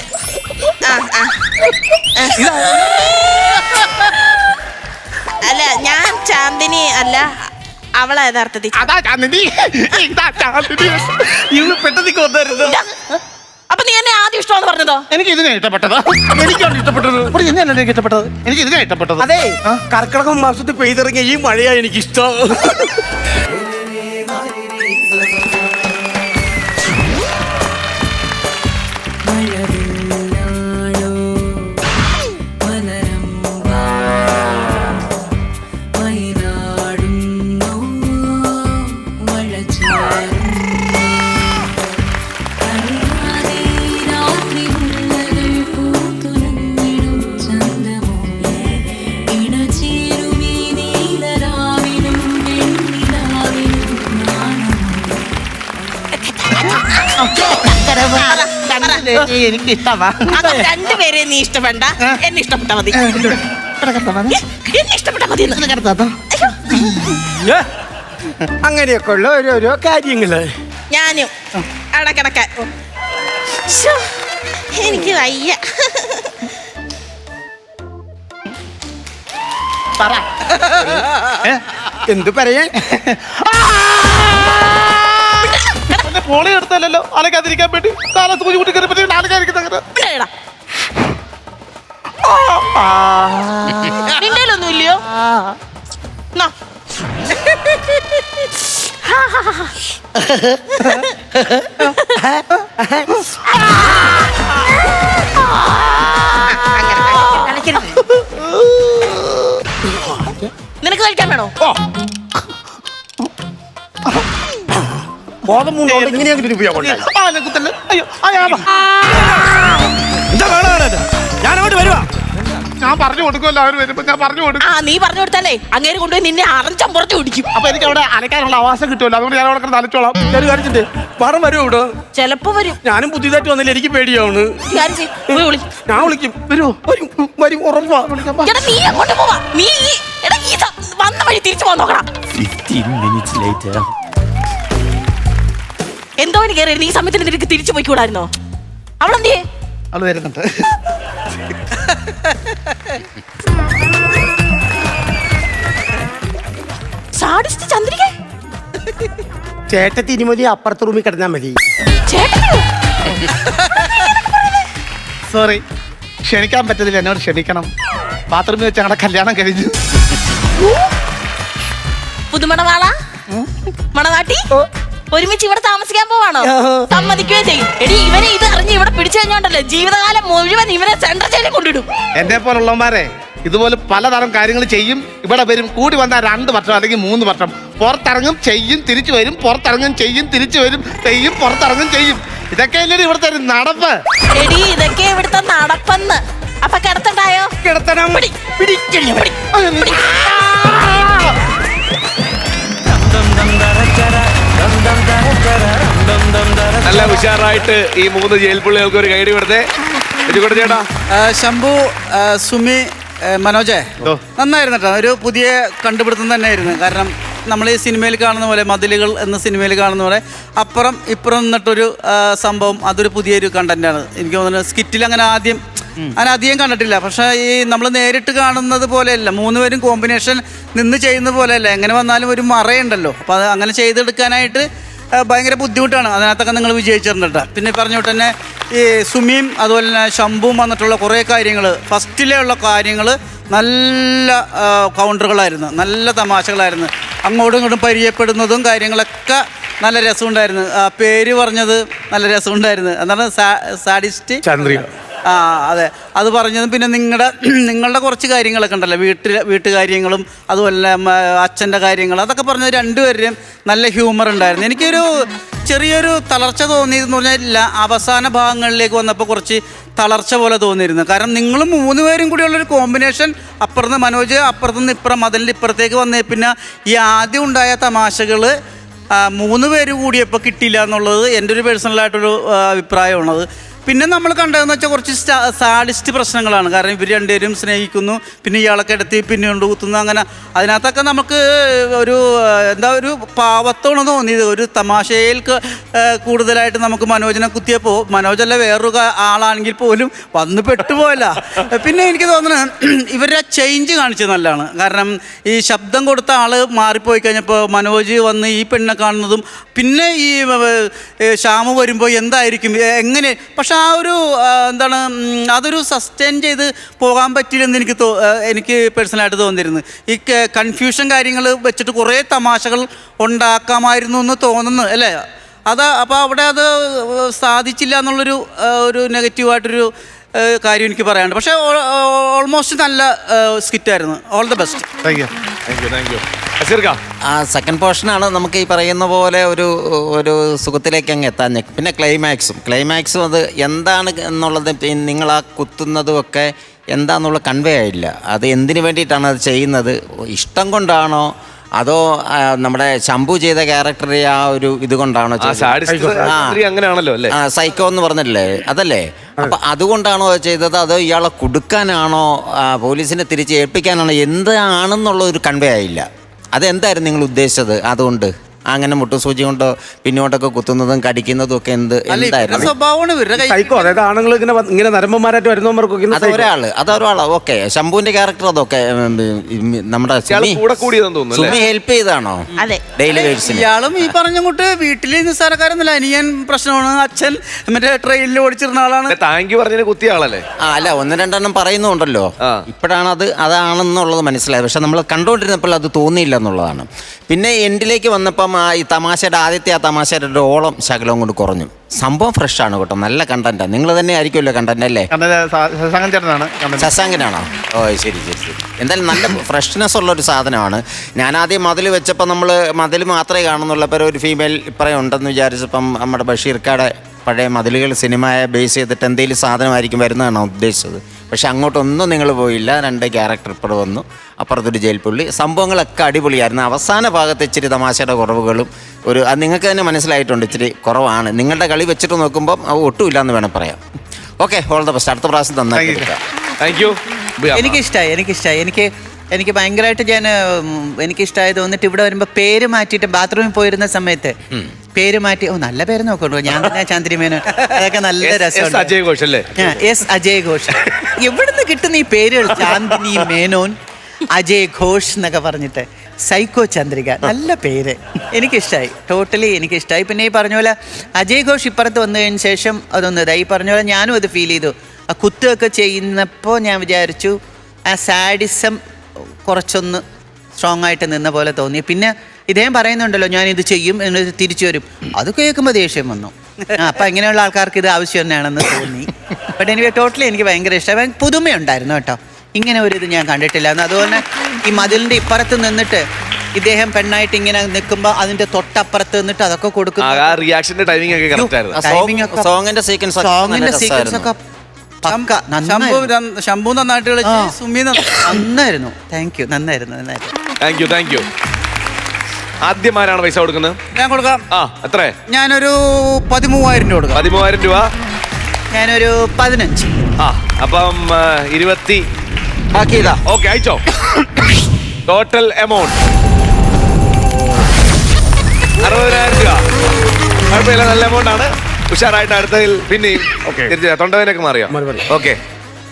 അല്ല, ഞാൻ ചാന്ദിനി അല്ല, അവളെ യഥാർത്ഥത്തിൽ. അതാ ചാന്ദിനി. പെട്ടെന്ന് കൊണ്ടുവരുന്നു. അപ്പൊ നീ എന്നെ ആദ്യം ഇഷ്ടമെന്ന് പറഞ്ഞതോ? എനിക്ക് ഇതിനെ ഇഷ്ടപ്പെട്ടത്. എനിക്കാണ് ഇഷ്ടപ്പെട്ടത്. എന്നെയല്ല എനിക്ക് ഇഷ്ടപ്പെട്ടത്, എനിക്ക് ഇതിനെ ഇഷ്ടപ്പെട്ടത്. അതെ, കർക്കിടക മാസത്തിൽ പെയ്തിറങ്ങിയ ഈ മഴയാ എനിക്കിഷ്ടം. ചേരുമീ നീലരാവിനും വെണ്ണിലാവിനും എനിക്ക് ഇഷ്ടമാ. അങ്ങനെ രണ്ടുപേരെ നീ ഇഷ്ടപ്പെടണ്ട, എന്നെ ഇഷ്ടപ്പെട്ടാ മതി. എന്നെ ഇഷ്ടപ്പെട്ടാ മതി. അങ്ങനെയൊക്കെ ഉള്ള ഓരോരോ കാര്യങ്ങള്. ഞാനും അവിടെ കിടക്കാൻ. ശ്ശോ, എനിക്ക് വയ്യ. എന്തു പറയാൻ? പോളി എടുത്തല്ലോ അലക്കാതിരിക്കാൻ വേണ്ടി കാലത്ത് കുഞ്ഞു കുട്ടി കയറി ആൾക്കാരിക്കുന്നത് പിള്ളേടാ. നിന്റെയിലൊന്നും ഇല്ലയോ? നാ. നിനക്ക് കഴിക്കാൻ വേണോ? ബോധം മൂന്നോണ്ട് ഇങ്ങനെയെങ്കിലും ഉപയോഗം അയ്യോ ഞാൻ അങ്ങോട്ട് വരുവാ. ഞാൻ പറഞ്ഞു കൊടുക്കുമല്ലോ അവർ വരുമ്പോ ഞാൻ പറഞ്ഞു കൊടുക്കും. ആ നീ പറഞ്ഞു കൊടുത്താലേ അങ്ങേര് കൊണ്ടുപോയി നിന്നെ അറഞ്ചമ്പുറത്ത് പിടിക്കും. അപ്പൊ എനിക്ക് അവിടെ അലക്കാനുള്ള അവകാശം കിട്ടുമല്ലോ, അതുകൊണ്ട് ഞാൻ അവിടെ തലച്ചോളാം. കാണിച്ചിട്ട് പണം വരുമോ ഇവിടെ? ചെലപ്പോ വരും. ഞാനും പുതിയതായിട്ട് വന്നില്ല, എനിക്ക് പേടിയാവുന്നു. കാര്യം ചെയ്യ്, പോയി വിളി. ഞാൻ വിളിക്കും. വരുമോ? വരും ഉറപ്പാ. എടാ നീ അങ്ങോട്ട് പോവാ. നീ എടാ ഈ വന്ന വഴി തിരിച്ചു പോകാൻ നോക്കണം. 15 minutes later. എന്തോ എനിക്ക് കയറി ഈ സമയത്തിന് നിനക്ക് തിരിച്ചു പോയിക്കൂടായിരുന്നോ? അവളെന്തിയേ? അവള് വരുന്നുണ്ട്. സാഡിസ്റ്റ് ചന്ദ്രിക. ചേട്ടത്തി ഇനി മതി, അപ്പുറത്തെ റൂമിൽ കിടന്നാ മതി. ചേട്ടനോ? സോറി, ക്ഷണിക്കാൻ പറ്റത്തില്ല, എന്നോട് ക്ഷണിക്കണം. ബാത്റൂമിൽ വെച്ച് ഞങ്ങളുടെ കല്യാണം കഴിഞ്ഞു. പുതുമണവാള മണവാട്ടി ഒരുമിച്ച് ഇവിടെ താമസിക്കാൻ പോവാണോ? സമ്മതിക്കുകയും ചെയ്യും. എടി ഇവനെ ഇത് അറിഞ്ഞ് ഇവിടെ പിടിച്ചു കഴിഞ്ഞോണ്ടല്ലോ ജീവിതകാലം മുഴുവൻ ഇവനെ സെൻട്രൽ ജയിലിൽ കൊണ്ടിടും. എന്നെ പോലുള്ളവന്മാരെ ഇതുപോലെ പലതരം കാര്യങ്ങൾ ചെയ്യും. ഇവിടെ വരും, കൂടി വന്നാൽ 2 വർഷം അല്ലെങ്കിൽ 3 വർഷം. പുറത്തിറങ്ങും, ചെയ്യും, തിരിച്ചു വരും, പുറത്തിറങ്ങും, ചെയ്യും, തിരിച്ചു വരും, ചെയ്യും, പുറത്തിറങ്ങും, ചെയ്യും. ഇതൊക്കെയല്ലേ ഇവിടുത്തെ ഒരു നടപ്പ്. എടി ഇതൊക്കെ ഇവിടുത്തെ നടപ്പെന്ന്. അപ്പൊ കിടത്തണ്ടായോ? കിടത്തണം. നല്ല ഉഷാറായിട്ട് ഈ 3 ജയിൽ പുള്ളികൾക്ക് ഒരു ഗൈഡ് കൊടുത്തേ. ചേട്ടാ ശംഭു, സുമി, മനോജേ, നന്നായിരുന്നു കേട്ടോ. ഒരു പുതിയ കണ്ടുപിടുത്തം തന്നെയായിരുന്നു. കാരണം നമ്മൾ ഈ സിനിമയിൽ കാണുന്ന പോലെ, മതിലുകൾ എന്ന സിനിമയിൽ കാണുന്ന പോലെ അപ്പുറം ഇപ്പുറം നിന്നിട്ടൊരു സംഭവം, അതൊരു പുതിയൊരു കണ്ടന്റാണ്. എനിക്ക് തോന്നുന്നത് സ്കിറ്റിൽ അങ്ങനെ അധികം കണ്ടിട്ടില്ല. പക്ഷേ ഈ നമ്മൾ നേരിട്ട് കാണുന്നത് പോലെയല്ല, 3 പേരും കോമ്പിനേഷൻ നിന്ന് ചെയ്യുന്ന പോലെയല്ല. എങ്ങനെ വന്നാലും ഒരു മറയുണ്ടല്ലോ. അപ്പോൾ അത് അങ്ങനെ ചെയ്തെടുക്കാനായിട്ട് ഭയങ്കര ബുദ്ധിമുട്ടാണ്. അതിനകത്തൊക്കെ നിങ്ങൾ വിജയിച്ചിട്ടുണ്ട്. പിന്നെ പറഞ്ഞോട്ട് തന്നെ ഈ സുമിയും അതുപോലെ തന്നെ ശംഭുവും വന്നിട്ടുള്ള കുറേ കാര്യങ്ങൾ, ഫസ്റ്റിലേ ഉള്ള കാര്യങ്ങൾ നല്ല കൗണ്ടറുകളായിരുന്നു, നല്ല തമാശകളായിരുന്നു. അങ്ങോട്ടും ഇങ്ങോട്ടും പരിചയപ്പെടുന്നതും കാര്യങ്ങളൊക്കെ നല്ല രസമുണ്ടായിരുന്നു. പേര് പറഞ്ഞത് നല്ല രസമുണ്ടായിരുന്നു. എന്താണ് സാഡിസ്റ്റ് ചന്ദ്രിക. ആ അതെ, അത് പറഞ്ഞതും പിന്നെ നിങ്ങളുടെ കുറച്ച് കാര്യങ്ങളൊക്കെ ഉണ്ടല്ലോ, വീട്ടുകാര്യങ്ങളും അതുപോലെ അച്ഛൻ്റെ കാര്യങ്ങൾ, അതൊക്കെ പറഞ്ഞത് രണ്ടുപേരുടെയും നല്ല ഹ്യൂമർ ഉണ്ടായിരുന്നു. എനിക്കൊരു ചെറിയൊരു തളർച്ച തോന്നിയതെന്ന് പറഞ്ഞാൽ അവസാന ഭാഗങ്ങളിലേക്ക് വന്നപ്പോൾ കുറച്ച് തളർച്ച പോലെ തോന്നിയിരുന്നു. കാരണം നിങ്ങൾ 3 പേരും കൂടിയുള്ളൊരു കോമ്പിനേഷൻ, അപ്പുറത്ത് മനോജ്, അപ്പുറത്തുനിന്ന് ഇപ്പുറം മതിലിൻ്റെ ഇപ്പുറത്തേക്ക് വന്നേ പിന്നെ ഈ ആദ്യം ഉണ്ടായ തമാശകൾ 3 പേര് കൂടിയപ്പോൾ കിട്ടിയില്ല എന്നുള്ളത് എൻ്റെ ഒരു പേഴ്സണലായിട്ടൊരു അഭിപ്രായമാണത്. പിന്നെ നമ്മൾ കണ്ടതെന്ന് വെച്ചാൽ കുറച്ച് സാഡിസ്റ്റ് പ്രശ്നങ്ങളാണ്. കാരണം ഇവർ രണ്ടുപേരും സ്നേഹിക്കുന്നു, പിന്നെ ഇയാളൊക്കെ എടുത്ത് പിന്നെ കൊണ്ട് കുത്തുന്നു. അങ്ങനെ അതിനകത്തൊക്കെ നമുക്ക് ഒരു ഒരു പാവത്തോണ് തോന്നിയത്. ഒരു തമാശയിൽ കൂടുതലായിട്ട് നമുക്ക് മനോജിനെ കുത്തിയപ്പോൾ, മനോജല്ല വേറൊരു ആളാണെങ്കിൽ പോലും വന്ന് പെട്ടുപോയല്ല. പിന്നെ എനിക്ക് തോന്നുന്നത് ഇവരുടെ ചേഞ്ച് കാണിച്ചത് നല്ലതാണ്. കാരണം ഈ ശബ്ദം കൊടുത്ത ആൾ മാറിപ്പോയി കഴിഞ്ഞപ്പോൾ മനോജ് വന്ന് ഈ പെണ്ണെ കാണുന്നതും, പിന്നെ ഈ ശ്യാമു വരുമ്പോൾ എന്തായിരിക്കും എങ്ങനെ, പക്ഷെ ആ ഒരു അതൊരു സസ്റ്റെയിൻ ചെയ്ത് പോകാൻ പറ്റിയില്ലെന്ന് എനിക്ക് പേഴ്സണലായിട്ട് തോന്നിയിരുന്നു. ഈ കൺഫ്യൂഷൻ കാര്യങ്ങൾ വെച്ചിട്ട് കുറേ തമാശകൾ ഉണ്ടാക്കാമായിരുന്നു എന്ന് തോന്നുന്നു അല്ലേ? അപ്പോൾ അവിടെ അത് സാധിച്ചില്ല എന്നുള്ളൊരു നെഗറ്റീവായിട്ടൊരു കാര്യം എനിക്ക് പറയാനുണ്ട്. പക്ഷേ ഓൾമോസ്റ്റ് നല്ല സ്കിറ്റായിരുന്നു. All the best. Thank you. ആ സെക്കൻഡ് പോർഷനാണ് നമുക്ക് ഈ പറയുന്ന പോലെ ഒരു സുഖത്തിലേക്ക് അങ്ങ് എത്താൻ. പിന്നെ ക്ലൈമാക്സും അത് എന്താണ് എന്നുള്ളത് നിങ്ങൾ ആ കുത്തുന്നതും ഒക്കെ എന്താണെന്നുള്ള കൺവേ ആയില്ല. അത് എന്തിനു വേണ്ടിയിട്ടാണ് അത് ചെയ്യുന്നത്? ഇഷ്ടം കൊണ്ടാണോ അതോ നമ്മുടെ ശംഭു ചെയ്ത ക്യാരക്ടറെ ആ ഒരു ഇത് കൊണ്ടാണോ? അങ്ങനെയാണല്ലോ അല്ലേ? സൈക്കോ എന്ന് പറഞ്ഞില്ലേ, അതല്ലേ? അപ്പൊ അതുകൊണ്ടാണോ അത് ചെയ്തത്, അതോ ഇയാളെ കൊടുക്കാനാണോ, പോലീസിനെ തിരിച്ച് ഏൽപ്പിക്കാനാണോ, എന്താണെന്നുള്ള ഒരു കൺവേ ആയില്ല. അതെന്തായിരുന്നു നിങ്ങൾ ഉദ്ദേശിച്ചത്? അതുകൊണ്ട് അങ്ങനെ മുട്ടുസൂചി കൊണ്ടോ പിന്നോട്ടൊക്കെ കുത്തുന്നതും കടിക്കുന്നതും ഒക്കെ എന്തായിരുന്നു? സ്വഭാവമാണ് ഇവരുടെ കൈ. സൈക്കോ, അതായത് ആണുങ്ങൾ ഇങ്ങനെ നരമ്പന്മാരായിട്ട് വരുന്നവർക്കൊക്കെ അതൊരാള് ഓക്കെ. ശംഭുവിന്റെ ക്യാരക്ടർ അതൊക്കെ നമ്മുടെ കൂടെ കൂടിയതെന്ന് തോന്നുന്നു സുമി ഹെൽപ്പ് ചെയ്താണോ അതെ. ഡെയിലി വേഴ്സിന്? ഇയാളും ഈ പറഞ്ഞങ്ങോട്ട് വീട്ടിൽ നിസ്സാരക്കാരൊന്നുമില്ല. അനിയൻ പ്രശ്നമാണ്, അച്ഛൻ മറ്റേ ട്രെയിനിൽ ഓടിച്ചിരുന്ന ആളാണ്. താങ്ക് യു പറഞ്ഞതിന് കുത്തിയ ആളല്ലേ? അല്ല, ഒന്ന് രണ്ടെണ്ണം പറയുന്നുണ്ടല്ലോ. ഇപ്പോഴാണ് അതാണെന്നുള്ളത് മനസ്സിലായത്. പക്ഷെ നമ്മൾ കണ്ടുകൊണ്ടിരുന്നപ്പോൾ അത് തോന്നിയില്ല എന്നുള്ളതാണ്. പിന്നെ എൻഡിലേക്ക് വന്നപ്പം ഈ തമാശയുടെ ആ തമാശയുടെ ഓളം ശകലവും കൊണ്ട് കുറഞ്ഞു. സംഭവം ഫ്രഷാണ് കേട്ടോ, നല്ല കണ്ടന്റാണ്. നിങ്ങൾ തന്നെ ആയിരിക്കുമല്ലോ കണ്ടന്റ് അല്ലേ? ശശാങ്കനാണോ? ഓ ശരി. എന്തായാലും നല്ല ഫ്രഷ്നെസ് ഉള്ള ഒരു സാധനമാണ്. ഞാൻ ആദ്യം മതിൽ വെച്ചപ്പോൾ നമ്മൾ മതിൽ മാത്രമേ കാണുന്നുള്ളൂ. അപ്പോൾ ഒരു ഫീമെയിൽ ഇപ്പറേ ഉണ്ടെന്ന് വിചാരിച്ചപ്പം നമ്മുടെ ബഷീർക്കാടെ പഴയ മതിലുകൾ സിനിമയെ ബേസ് ചെയ്തിട്ട് എന്തെങ്കിലും സാധനമായിരിക്കും വരുന്നതാണോ ഉദ്ദേശിച്ചത്. പക്ഷെ അങ്ങോട്ടൊന്നും നിങ്ങൾ പോയില്ല. 2 ക്യാരക്ടർ ഇപ്പുറം വന്നു, അപ്പുറത്തൊരു ജയിൽ പുള്ളി. സംഭവങ്ങളൊക്കെ അടിപൊളിയായിരുന്നു. അവസാന ഭാഗത്ത് ഇച്ചിരി തമാശയുടെ കുറവുകളും അത് നിങ്ങൾക്ക് തന്നെ മനസ്സിലായിട്ടുണ്ട്, ഇച്ചിരി കുറവാണ്. നിങ്ങളുടെ കളി വെച്ചിട്ട് നോക്കുമ്പം ഒട്ടുമില്ല എന്ന് വേണം പറയാം. Okay, all the best. അടുത്ത പ്രാവശ്യം തന്നായി. Thank you. എനിക്കിഷ്ടമായി. എനിക്ക് ഭയങ്കരമായിട്ട് എനിക്കിഷ്ടമായത് തോന്നിട്ട് ഇവിടെ വരുമ്പോൾ പേര് മാറ്റിയിട്ട് ബാത്റൂമിൽ പോയിരുന്ന സമയത്ത് പേര് മാറ്റി, നല്ല പേര് നോക്കണ്ടോ, ഞാൻ തന്നെ ചാന്ദ്രി മേനോൻ, അതൊക്കെ നല്ല രസമുണ്ട്. അജയ് ഘോഷ് അല്ലേ? അജയ് ഘോഷ്. എവിടുന്ന് കിട്ടുന്ന ഈ പേരുകൾ? ചാന്ദിനി മേനോൻ, അജയ് ഘോഷ് എന്നൊക്കെ പറഞ്ഞിട്ട്. സൈക്കോ ചന്ദ്രിക, നല്ല പേര്. എനിക്കിഷ്ടമായി, ടോട്ടലി എനിക്കിഷ്ടമായി. പിന്നെ ഈ പറഞ്ഞ പോലെ അജയ് ഘോഷ് ഇപ്പുറത്ത് വന്നതിന് ശേഷം ഈ പറഞ്ഞ പോലെ ഞാനും അത് ഫീൽ ചെയ്തു. ആ കുത്തൊക്കെ ചെയ്യുന്നപ്പോൾ ഞാൻ വിചാരിച്ചു ആ സാഡിസം കുറച്ചൊന്ന് സ്ട്രോങ് ആയിട്ട് നിന്ന പോലെ തോന്നി. പിന്നെ ഇദ്ദേഹം പറയുന്നുണ്ടല്ലോ ഞാനിത് ചെയ്യും എന്നിട്ട് തിരിച്ചു വരും, അത് കേൾക്കുമ്പോൾ ദേഷ്യം വന്നു. അപ്പം ഇങ്ങനെയുള്ള ആൾക്കാർക്ക് ഇത് ആവശ്യം തന്നെയാണെന്ന് തോന്നി. ബട്ട് എനിക്ക് ടോട്ടലി എനിക്ക് ഭയങ്കര ഇഷ്ടമായി. പുതുമയുണ്ടായിരുന്നു കേട്ടോ, ഇങ്ങനെ ഒരു ഇത് ഞാൻ കണ്ടിട്ടില്ല. അതുപോലെ ഈ മതിലിൻ്റെ ഇപ്പുറത്ത് നിന്നിട്ട് ഇദ്ദേഹം പെണ്ണായിട്ട് ഇങ്ങനെ നിൽക്കുമ്പോൾ അതിന്റെ തൊട്ടപ്പുറത്ത് നിന്നിട്ട് അതൊക്കെ കൊടുക്കും. സോങ്ങിന്റെ സീക്വൻസ് ഒക്കെ ശംഭു നന്നായിട്ട് കളിച്ചു, സുമി നന്നായിരുന്നു. താങ്ക് യു, നന്നായിരുന്നു. ആദ്യമാരാണ് പൈസ കൊടുക്കുന്നത്? ഞാൻ കൊടുക്കാം. എത്ര? ഞാനൊരു 13,000 രൂപ കൊടുക്കാം. 13,000 രൂപ. ഞാനൊരു 15. അപ്പം 20. ബാക്കിയതാ. ഓക്കെ, അയച്ചോ. ടോട്ടൽ എമൗണ്ട് 60,000 രൂപ. കുഴപ്പമില്ല, നല്ല എമൗണ്ട് ആണ്. ഉഷാറായിട്ട് അടുത്തതിൽ പിന്നെയും തൊണ്ടവേനൊക്കെ മാറിയോ? ഓക്കെ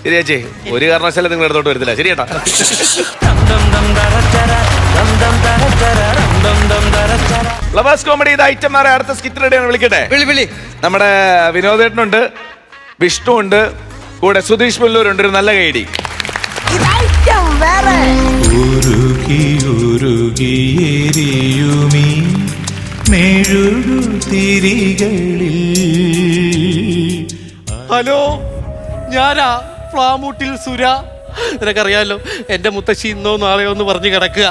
ശരി ചേച്ചി, ഒരു കാരണവശാലും നിങ്ങൾ എടുത്തോട്ട് വരുന്നില്ല. ശരി ചേട്ടാ. ഫ്ലവേഴ്സ് കോമഡി ഇത് ഐറ്റം മാറി അടുത്ത സ്കിറ്റ് റെഡിയാണ്. വിളിക്കട്ടെ? വിളി. നമ്മുടെ വിനോദേട്ടനുണ്ട്, വിഷ്ണു ഉണ്ട്, കൂടെ സുധീഷ് മുല്ലൂരുണ്ട്. ഒരു നല്ല കൈഡി. ഹലോ, ഞാനാ പ്ലാമൂട്ടിൽ സുര. നിനക്കറിയാമല്ലോ, എൻ്റെ മുത്തശ്ശി ഇന്നോ നാളെയോ എന്ന് പറഞ്ഞ് കിടക്കുക.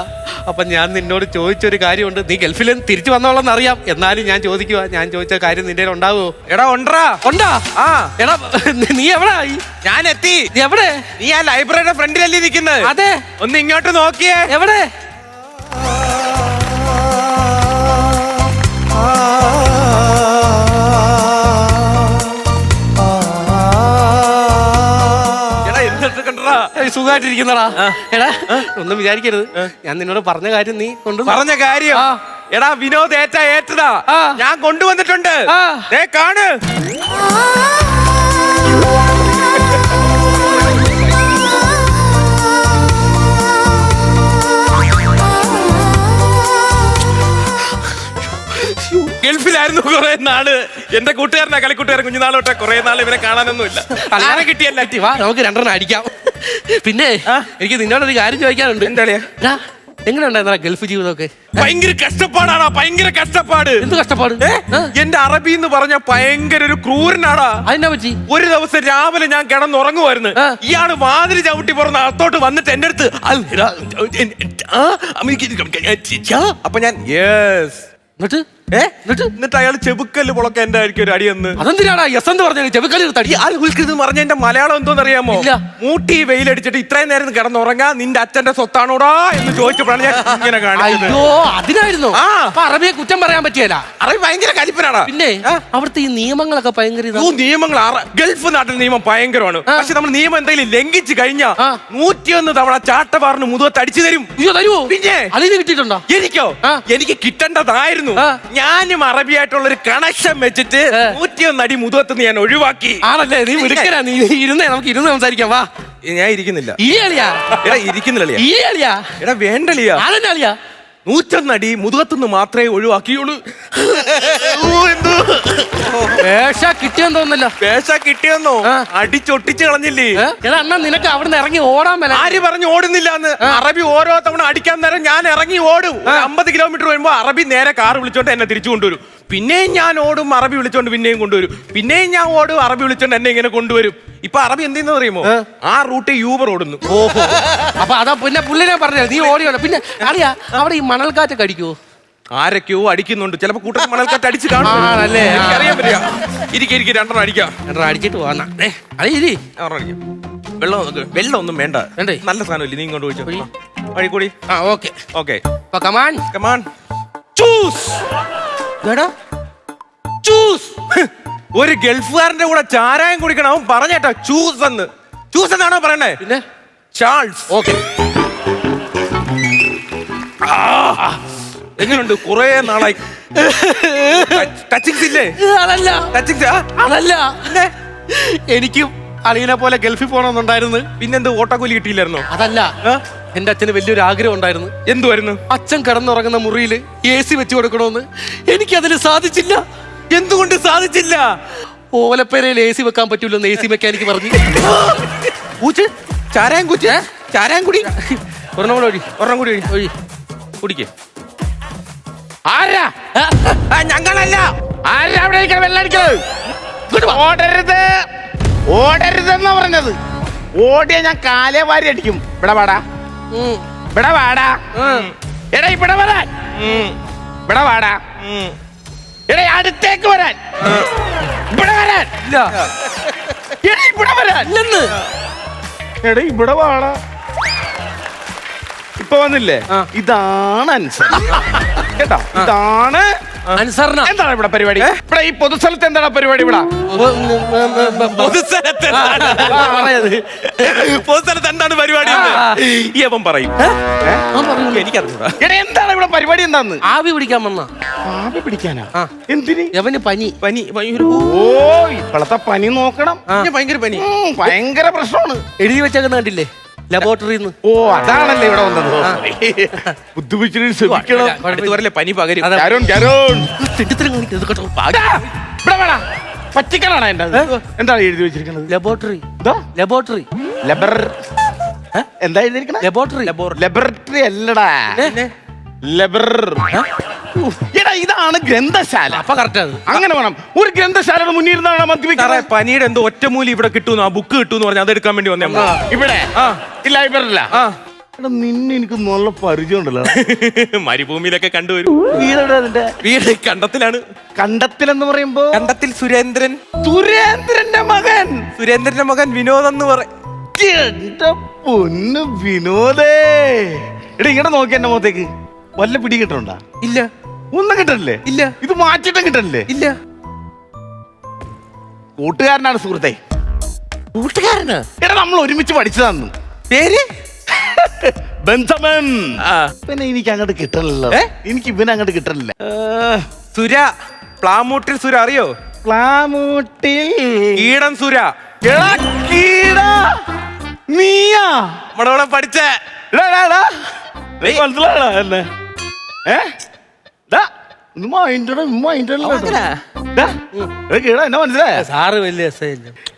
അപ്പം ഞാൻ നിന്നോട് ചോദിച്ചൊരു കാര്യമുണ്ട്. നീ ഗൾഫിൽ നിന്ന് തിരിച്ചു വന്നോളെന്ന് അറിയാം, എന്നാലും ഞാൻ ചോദിക്കുക, ഞാൻ ചോദിച്ച കാര്യം നിന്റെ ഉണ്ടാവുമോ? എടാ ഉണ്ടാ. എടാ നീ എവിടെ? ഞാൻ എത്തി. നീ എവിടെ? നീ ആ ലൈബ്രറിയുടെ ഫ്രണ്ടിലല്ലേ നിൽക്കുന്നത്? അതെ. ഒന്ന് ഇങ്ങോട്ട് നോക്കിയേ. എവിടെ? സുഖമായിട്ടിരിക്കുന്നടാ. എടാ ഒന്നും വിചാരിക്കരുത്, ഞാൻ നിന്നോട് പറഞ്ഞ കാര്യം നീ പറഞ്ഞ കാര്യം. എടാ വിനോദ് ഏറ്റതാ, ഞാൻ കൊണ്ടുവന്നിട്ടുണ്ട്. കാണ്. ഗൾഫിലായിരുന്നു കുറെ നാള്. എന്റെ കൂട്ടുകാരനാ, കളിക്കൂട്ടുകാരൻ. കുഞ്ഞുനാളോട്ടെ കുറെ നാൾ ഇവരെ കാണാനൊന്നുമില്ല. അങ്ങനെ കിട്ടിയല്ല. നമുക്ക് 2 അടിക്കാം. പിന്നെ എനിക്ക് നിന്നോടൊരു കാര്യം ചോദിക്കാനുണ്ട്. എന്താ? എങ്ങനെയുണ്ടായിരുന്ന ഗൾഫ് ജീവിതമൊക്കെ? ഭയങ്കര കഷ്ടപ്പാടാണോ? ഭയങ്കര കഷ്ടപ്പാട്. എന്ത് കഷ്ടപ്പാട്? എന്റെ അറബി എന്ന് പറഞ്ഞ ഭയങ്കര ഒരു ക്രൂരനാടാ. അതിനെ പറ്റി ഒരു ദിവസം രാവിലെ ഞാൻ കിടന്നുറങ്ങുമായിരുന്നു. ഇയാള് വാതിൽ ചവിട്ടി പുറന്ന് അകത്തോട്ട് വന്നിട്ട് എന്റെ അടുത്ത് അപ്പൊ ഞാൻ എന്നിട്ട് എന്നിട്ട് അയാൾ ചെബുക്കല് പൊളക്ക എന്റെ ആയിരിക്കും ഒരു അടിയെന്ന്. അതെന്തിനാടാ എസ് എന്ന് പറഞ്ഞ ചെബുക്കല് തടി ഇത് പറഞ്ഞ എന്റെ മലയാളം എന്തോന്ന് അറിയാമോ? മൂട്ടി വെയിലടിച്ചിട്ട് ഇത്രയും നേരം കിടന്നുറങ്ങാ നിന്റെ അച്ഛന്റെ സ്വത്താണോടാ എന്ന് ചോദിച്ചപ്പോഴാണ് ഞാൻ ഇങ്ങനെ കാണിച്ചത്. അയ്യോ അതിനായിരുന്നു. അറബിയെ കുറ്റം പറയാൻ പറ്റിയല്ല. അറബി ഭയങ്കര കലിപ്പനാടാ. പിന്നെ അവിടുത്തെ ഈ നിയമങ്ങളൊക്കെ ഭയങ്കര നിയമങ്ങൾ ഗൾഫ് നാട്ടിൽ നിയമം ഭയങ്കരമാണ്. പക്ഷെ നമ്മൾ നിയമം എന്തെങ്കിലും ലംഘിച്ചു കഴിഞ്ഞാ 101 തവണ ചാട്ടവാറിന് മുതുകത്ത് അടിച്ചു തരും. തരുമോ? പിന്നെ അതിന് കിട്ടിയിട്ടുണ്ടോ? എനിക്കോ? എനിക്ക് കിട്ടേണ്ടതായിരുന്നു. ഞാനും അറബിയായിട്ടുള്ള ഒരു കണക്ഷൻ വെച്ചിട്ട് 101 അടി മുതുകത്ത് ഞാൻ ഒഴിവാക്കി. ആണല്ലേ? നീ വിളിക്കരാ. നീ ഇരുന്നേ, നമുക്ക് ഇരുന്ന് സംസാരിക്കാം. വാ. ഞാൻ ഇരിക്കുന്നില്ല. ഇരിക്കുന്നില്ല. എടാ വേണ്ടലിയാ. 101 അടി മുതുകത്തുനിന്ന് മാത്രമേ ഒഴിവാക്കിയുള്ളൂ. പേശ കിട്ടിയെന്ന് തോന്നുന്നില്ല. പേശ കിട്ടിയെന്നോ? അടിച്ചൊട്ടിച്ച് കളഞ്ഞില്ലേ? എടാ അണ്ണാ, നിനക്ക് അവിടുന്ന് ഇറങ്ങി ഓടാൻ മേല. ആര് പറഞ്ഞു ഓടുന്നില്ല എന്ന്? അറബി ഓരോ തവണ അടിക്കാൻ നേരം ഞാൻ ഇറങ്ങി ഓടും. 50 കിലോമീറ്റർ വരുമ്പോ അറബി നേരെ കാർ വിളിച്ചോണ്ട് എന്നെ തിരിച്ചു കൊണ്ടുവരും. പിന്നെയും ഞാൻ ഓടും, അറബി വിളിച്ചോണ്ട് പിന്നെയും കൊണ്ടുവരും. പിന്നെയും ഞാൻ ഓടും, അറബി വിളിച്ചോണ്ട് എന്നെ ഇങ്ങനെ കൊണ്ടുവരും. ഇപ്പൊ അറബി എന്തെന്ന് അറിയുമോ? ആ റൂട്ട് യൂബർ ഓടുന്നു. ഓഹോ, അപ്പൊ അതാ പിന്നെ പുള്ളിനെ പറഞ്ഞത് നീ ഓടിയോളൂ. പിന്നെ അറിയാ അവിടെ ഈ മണൽക്കാറ്റൊക്കെ അടിക്കുവോ? ആരൊക്കെയോ അടിക്കുന്നുണ്ട്. ചിലപ്പോ കൂട്ടത്തിൽ മണൽക്കാറ്റ് അടിച്ച് കാണും. അറിയാൻ പറ്റില്ല. ഇരിക്കും 2 അടിക്കാം. 2 അടിച്ചിട്ട് പോകാം. വെള്ളം ഒന്നും വേണ്ട. നല്ല സാധനമില്ല, നീ ഇങ്ങോട്ട് ചോദിച്ചോ. വഴി കൂടി. ഓക്കെ. കമാൻ. ചൂസ്. ഒരു ഗൾഫുകാരന്റെ കൂടെ ചാരായം കുടിക്കണം. അവൻ പറഞ്ഞേട്ടാ ചൂസ് എന്ന്. ചൂസ് എന്നാണോ പറയണേ? പിന്നെ ചാൾസ്. ഓക്കെ. എങ്ങനെയുണ്ട്? കുറെ നാളായി. ടച്ചിങ്സ് ഇല്ലേ? അതല്ല എനിക്കും അളിയനെ പോലെ ഗൾഫിൽ പോകണമെന്നുണ്ടായിരുന്നു. പിന്നെന്ത് ഓട്ടക്കൂലി കിട്ടിയില്ലായിരുന്നോ? അതല്ല, എന്റെ അച്ഛന് വലിയൊരു ആഗ്രഹം ഉണ്ടായിരുന്നു. എന്തുവായിരുന്നു? അച്ഛൻ കിടന്നുറങ്ങുന്ന മുറിയിൽ AC വെച്ച് കൊടുക്കണമെന്ന്. എനിക്കതിന് സാധിച്ചില്ല. എന്തുകൊണ്ട് സാധിച്ചില്ല? ഓലപ്പേരയിൽ AC വെക്കാൻ പറ്റൂലെന്ന് AC മെക്കാനിക്ക് പറഞ്ഞു. ചാരായം കുടി. ഒരെണ്ണം കൂടി ഒഴി. കുടിക്കേ. ആരാ? ഞങ്ങളല്ല. ആരാ അവിടെ വെള്ളം അടിക്കുന്നത്? ഓടരുതെന്നാ പറഞ്ഞത്. ഓടിയ ഞാൻ കാലേ വാരി അടിക്കും. ഇവിടെ വാടാ. എടാ ഇവിടെ വരാൻ. ഇവിടെ വാടാ. എടാ അടുത്തേക്ക് വരാൻ. ഇവിടെ വരാൻ. എടാ ഇവിടെ വരാൻ. എടാ ഇവിടെ വാടാ. ഇപ്പൊ വന്നില്ലേ? ഇതാണ് അനുസരണം കേട്ടോ. ഇതാണ് അനുസരണം. എന്താണ് ഇവിടെ പരിപാടി? ഇവിടെ ഈ പൊതുസ്ഥലത്ത് എന്താണ് പരിപാടി? ഇവിടെ പൊതുസ്ഥലത്ത് എന്താണ് പരിപാടി? ഇവൻ പറയും. എനിക്കറിഞ്ഞൂടാ. എടാ എന്താണ് ഇവിടെ പരിപാടി? എന്താന്ന്? ആവി പിടിക്കാൻ വന്ന. ആവി പിടിക്കാനാ? എന്തിന്? എവന് പനി. ഓ ഇപ്പോഴത്തെ പനി നോക്കണം. ഭയങ്കര പനി, ഭയങ്കര പ്രശ്നമാണ്. എഴുതി വെച്ചേക്കുന്ന കണ്ടില്ലേ ലബോറട്ടറിന്ന്? ഓ അതാണല്ലേ ഇവിടെ വന്നത്. ബുദ്ധിമുട്ടില്ലേ പനി പകരും. പറ്റിക്കലാണ്. എന്താണ് എഴുതി വെച്ചിരിക്കുന്നത്? ലബോറട്ടറി. എന്താ എഴുതിയിരിക്കണത്? ലബോറട്ടറി അല്ലടാ. എടാ ഇതാണ് ഗ്രന്ഥശാല. അപ്പൊ കറക്റ്റ്. അങ്ങനെ വേണം. ഒരു ഗ്രന്ഥശാലയുടെ മുന്നിൽ ഇരുന്നാണ് മദ്യപിക്കുന്നത്. പനിയുടെ എന്തോ ഒറ്റമൂലി ഇവിടെ കിട്ടുന്നു, ആ ബുക്ക് കിട്ടുമെന്ന് പറഞ്ഞാൽ അതെടുക്കാൻ വേണ്ടി വന്നേ. ഇവിടെ ഈ ലൈബ്രറിയില. നിന്നെ എനിക്ക് നല്ല പരിചയം ഉണ്ടല്ലോ. മരുഭൂമിയിലൊക്കെ കണ്ടുവരും. വീട് കണ്ടത്തിലാണ്. കണ്ടത്തിലെന്ന് പറയുമ്പോ കണ്ടത്തിൽ സുരേന്ദ്രൻ. സുരേന്ദ്രന്റെ മകൻ വിനോദ് എന്ന് പറയും. എന്റെ പൊന്ന് വിനോദേ. എടാ ഇങ്ങനെ നോക്കി എന്റെ മുഖത്തേക്ക്. വല്ല പിടി കിട്ടണുണ്ടാ? ഇല്ല. ഒന്നും കിട്ടണില്ലേ? ഇല്ല. ഇത് മാറ്റിട്ടും കിട്ടണില്ലേ? ഇല്ല. കൂട്ടുകാരനാണ് സുഹൃത്തെ. കൂട്ടുകാരന്? എടാ നമ്മൾ ഒരുമിച്ച് പഠിച്ചതാന്ന്. പേര് ബെഞ്ചമിൻ. പിന്നെ എനിക്ക് അങ്ങോട്ട് കിട്ടണില്ല. എനിക്ക് ഇവനെ അങ്ങോട്ട് കിട്ടണില്ല. സുര. പ്ലാമൂട്ടിൽ സുര അറിയോ? പ്ലാമൂട്ടിൽ കീടൻ സുര. നീയാ നമ്മുടെ പഠിച്ച? മനസ്സിലാടാ എന്നെ? സാറ് വലിയ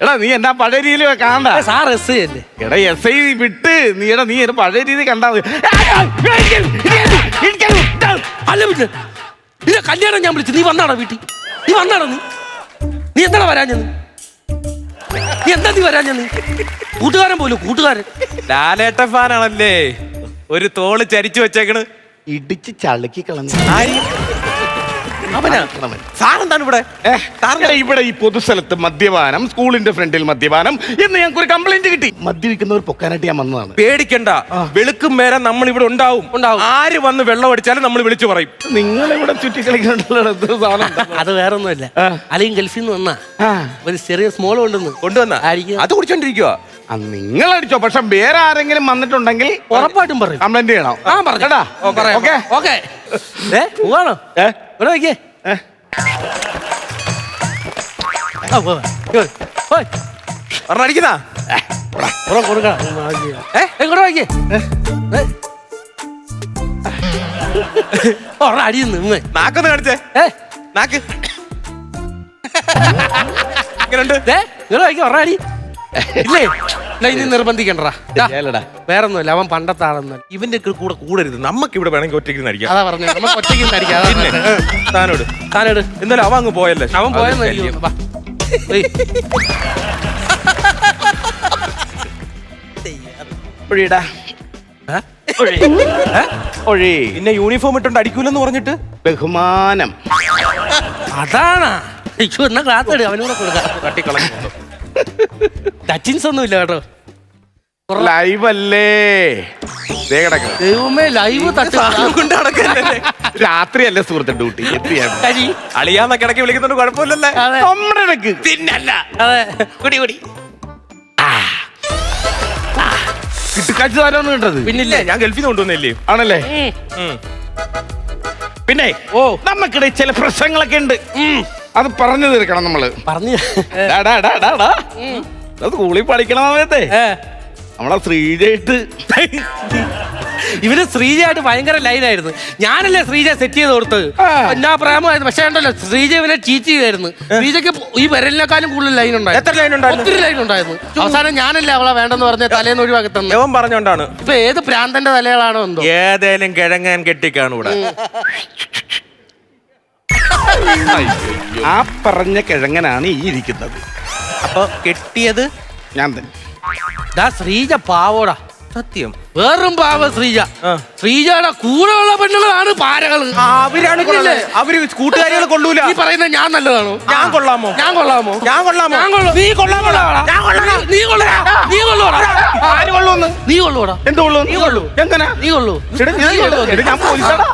എടാ നീ എന്നാ പഴയ രീതിയിൽ കാണണ്ട. സാർ എസ് അല്ലേ? എടാ SI വിട്ട് നീ എന്നെ പഴയ രീതി കണ്ടാ മതി. അല്ല പിന്നെ കല്യാണം ഞാൻ വിളിച്ചു. നീ വന്നാണോ വീട്ടിൽ? നീ വന്നാണോ? നീ എന്താണ് വരാഞ്ഞത്? നീ വരാഞ്ഞത്? കൂട്ടുകാരൻ പോലും. കൂട്ടുകാരൻ ലാലേട്ട ഫാനാണല്ലേ? ഒരു തോള് ചരിച്ചു വെച്ചേക്കണ്. ഇടിച്ച് ചളുക്കി കളഞ്ഞു. അവനാ സാറെന്താണ് ഇവിടെ സാറിന്റെ ഇവിടെ ഈ പൊതുസ്ഥലത്ത് മദ്യപാനം, സ്കൂളിന്റെ ഫ്രണ്ടിൽ മദ്യപാനം എന്ന് ഞങ്ങൾക്ക് ഒരു കംപ്ലൈന്റ് കിട്ടി. മദ്യപിക്കുന്നവർ പൊക്കാനായിട്ട് ഞാൻ വന്നതാണ്. പേടിക്കണ്ട, വെളുക്കും മേരെ നമ്മൾ ഇവിടെ ഉണ്ടാവും. ആര് വന്ന് വെള്ളം അടിച്ചാലും നമ്മൾ വിളിച്ചു പറയും. നിങ്ങൾ ഇവിടെ ചുറ്റിക്കളിക്കണ്ടല്ലോ സാധനം. അത് വേറെ ഒന്നുമല്ല, അല്ലെങ്കിൽ ഗൾഫിൽ നിന്ന് വന്നാ ഒരു ചെറിയ സ്മോൾ കൊണ്ടുവന്ന അത് കുടിച്ചോണ്ടിരിക്കുക. നിങ്ങൾ അടിച്ചോ, പക്ഷെ വേറെ ആരെങ്കിലും വന്നിട്ടുണ്ടെങ്കിൽ ഉറപ്പായിട്ടും പറയും, കംപ്ലൈന്റ് ചെയ്യണം. ഓക്കെ പോവാണോ? ഇവിടെ വയ്ക്കേ അടിക്കുന്ന കൊടുക്കണം. ഇങ്ങോട്ട് വയ്ക്കേ അടിയുന്നു. നാക്കൊന്ന് കാണിച്ചേ. നാക്ക് അടി ഇല്ലേ? ഇനി നിർബന്ധിക്കണ്ടാ, വേറെ ഒന്നുമില്ല. അവൻ പണ്ടത്തെ ആളൊന്നും ഇവന്റെ കൂടെ കൂടരുത്. നമുക്ക് ഇവിടെ വേണമെങ്കിൽ ഒറ്റയ്ക്ക് അടിക്കാം. അതാ പറഞ്ഞു, നമുക്ക് ഒറ്റയ്ക്ക് അടിക്കാം. താനോട് എന്നാലും അവൻ അങ്ങ് പോയല്ലേ? അവൻ പോയെന്ന് പിന്നെ യൂണിഫോം ഇട്ടോണ്ട് അടിക്കൂലെന്ന് പറഞ്ഞിട്ട് ബഹുമാനം. അതാണാ എന്നാ ക്ലാസ് എടു, അവനൂടെ കൊടുക്കാം. തട്ടിക്കളഞ്ഞു. ടച്ചിങ്സ് ഒന്നും ഇല്ല കേട്ടോ. ലൈവ് അല്ലേ? ദൈവമേ, ലൈവ് കൊണ്ട് നടക്കല്ലേ? രാത്രിയല്ലേ സുഹൃത്തെ ഡ്യൂട്ടി? അളിയാന്നൊക്കെ ഇടയ്ക്ക് വിളിക്കുന്നുണ്ട്, കുഴപ്പമില്ലല്ലേ? നമ്മുടെ ഇടയ്ക്ക് പിന്നല്ല. കുടി കുടി കിട്ടുകാഴ്ച താരമാണ് കേട്ടത്. പിന്നില്ലേ, ഞാൻ ഗൾഫിൽ നിന്ന് കൊണ്ടുവന്നില്ലേ? ആണല്ലേ? പിന്നെ നമുക്കിടയിൽ ചില പ്രശ്നങ്ങളൊക്കെ ഉണ്ട്, അത് പറഞ്ഞു തീർക്കണം നമ്മള്. പറഞ്ഞു സ്കൂളിൽ പഠിക്കണ സമയത്തെ നമ്മളെ ശ്രീജയിട്ട് ഇവര് ശ്രീജയായിട്ട് ഭയങ്കര ലൈനായിരുന്നു. ഞാനല്ലേ ശ്രീജ സെറ്റ് ചെയ്ത് കൊടുത്തത്. എന്നാ പ്രേമമായിരുന്നു. പക്ഷേ ഉണ്ടല്ലോ, ശ്രീജ ഇവനെ ചീറ്റ് ചെയ്തായിരുന്നു. ശ്രീജയ്ക്ക് ഈ വിരലിനെക്കാളും കൂടുതൽ ലൈൻ ഉണ്ടായിരുന്നു. എത്ര ലൈൻ ഉണ്ടായിരുന്നു? ഒത്തിരി ലൈൻ ഉണ്ടായിരുന്നു. അവസാനം ഞാനല്ലേ അവളെ വേണ്ടെന്ന് പറഞ്ഞ തലേന്ന് ഒഴിവാക്കി തന്നെ. അവൻ പറഞ്ഞോണ്ടാണ്. ഇപ്പൊ ഏത് പ്രാന്തന്റെ തലകളാണോ എന്തോ. ഏതേലും കിഴങ്ങാൻ കെട്ടിക്കാണ് ഇവിടെ. ആ പറഞ്ഞ കിഴങ്ങനാണ് ഈ ഇരിക്കുന്നത്. അപ്പൊ കെട്ടിയത് ഞാൻ തന്നെ. ശ്രീജ പാവോടാ, സത്യം. വേറും പാവ ശ്രീജ. ശ്രീജയുടെ കൂടെയുള്ള പെണ്ണുങ്ങളാണ് പാരകള്. അവരാണ് അവര് കൂട്ടുകാരികൾ കൊള്ളൂല. ഈ പറയുന്നത് ഞാൻ നല്ലതാണോ? ഞാൻ കൊള്ളാമോ? ഞാൻ കൊള്ളാമോ? ഞാൻ കൊള്ളാമോ? നീ കൊള്ളാമോ? നീ കൊള്ളൂടാ. നീ കൊള്ളൂടാ. ആര് കൊള്ളൂന്ന്? നീ കൊള്ളൂടാ. എന്ത് കൊള്ളൂ? നീ കൊള്ളൂ. എങ്ങനെ നീ കൊള്ളൂ. ഞാൻ പോലീസാണ്.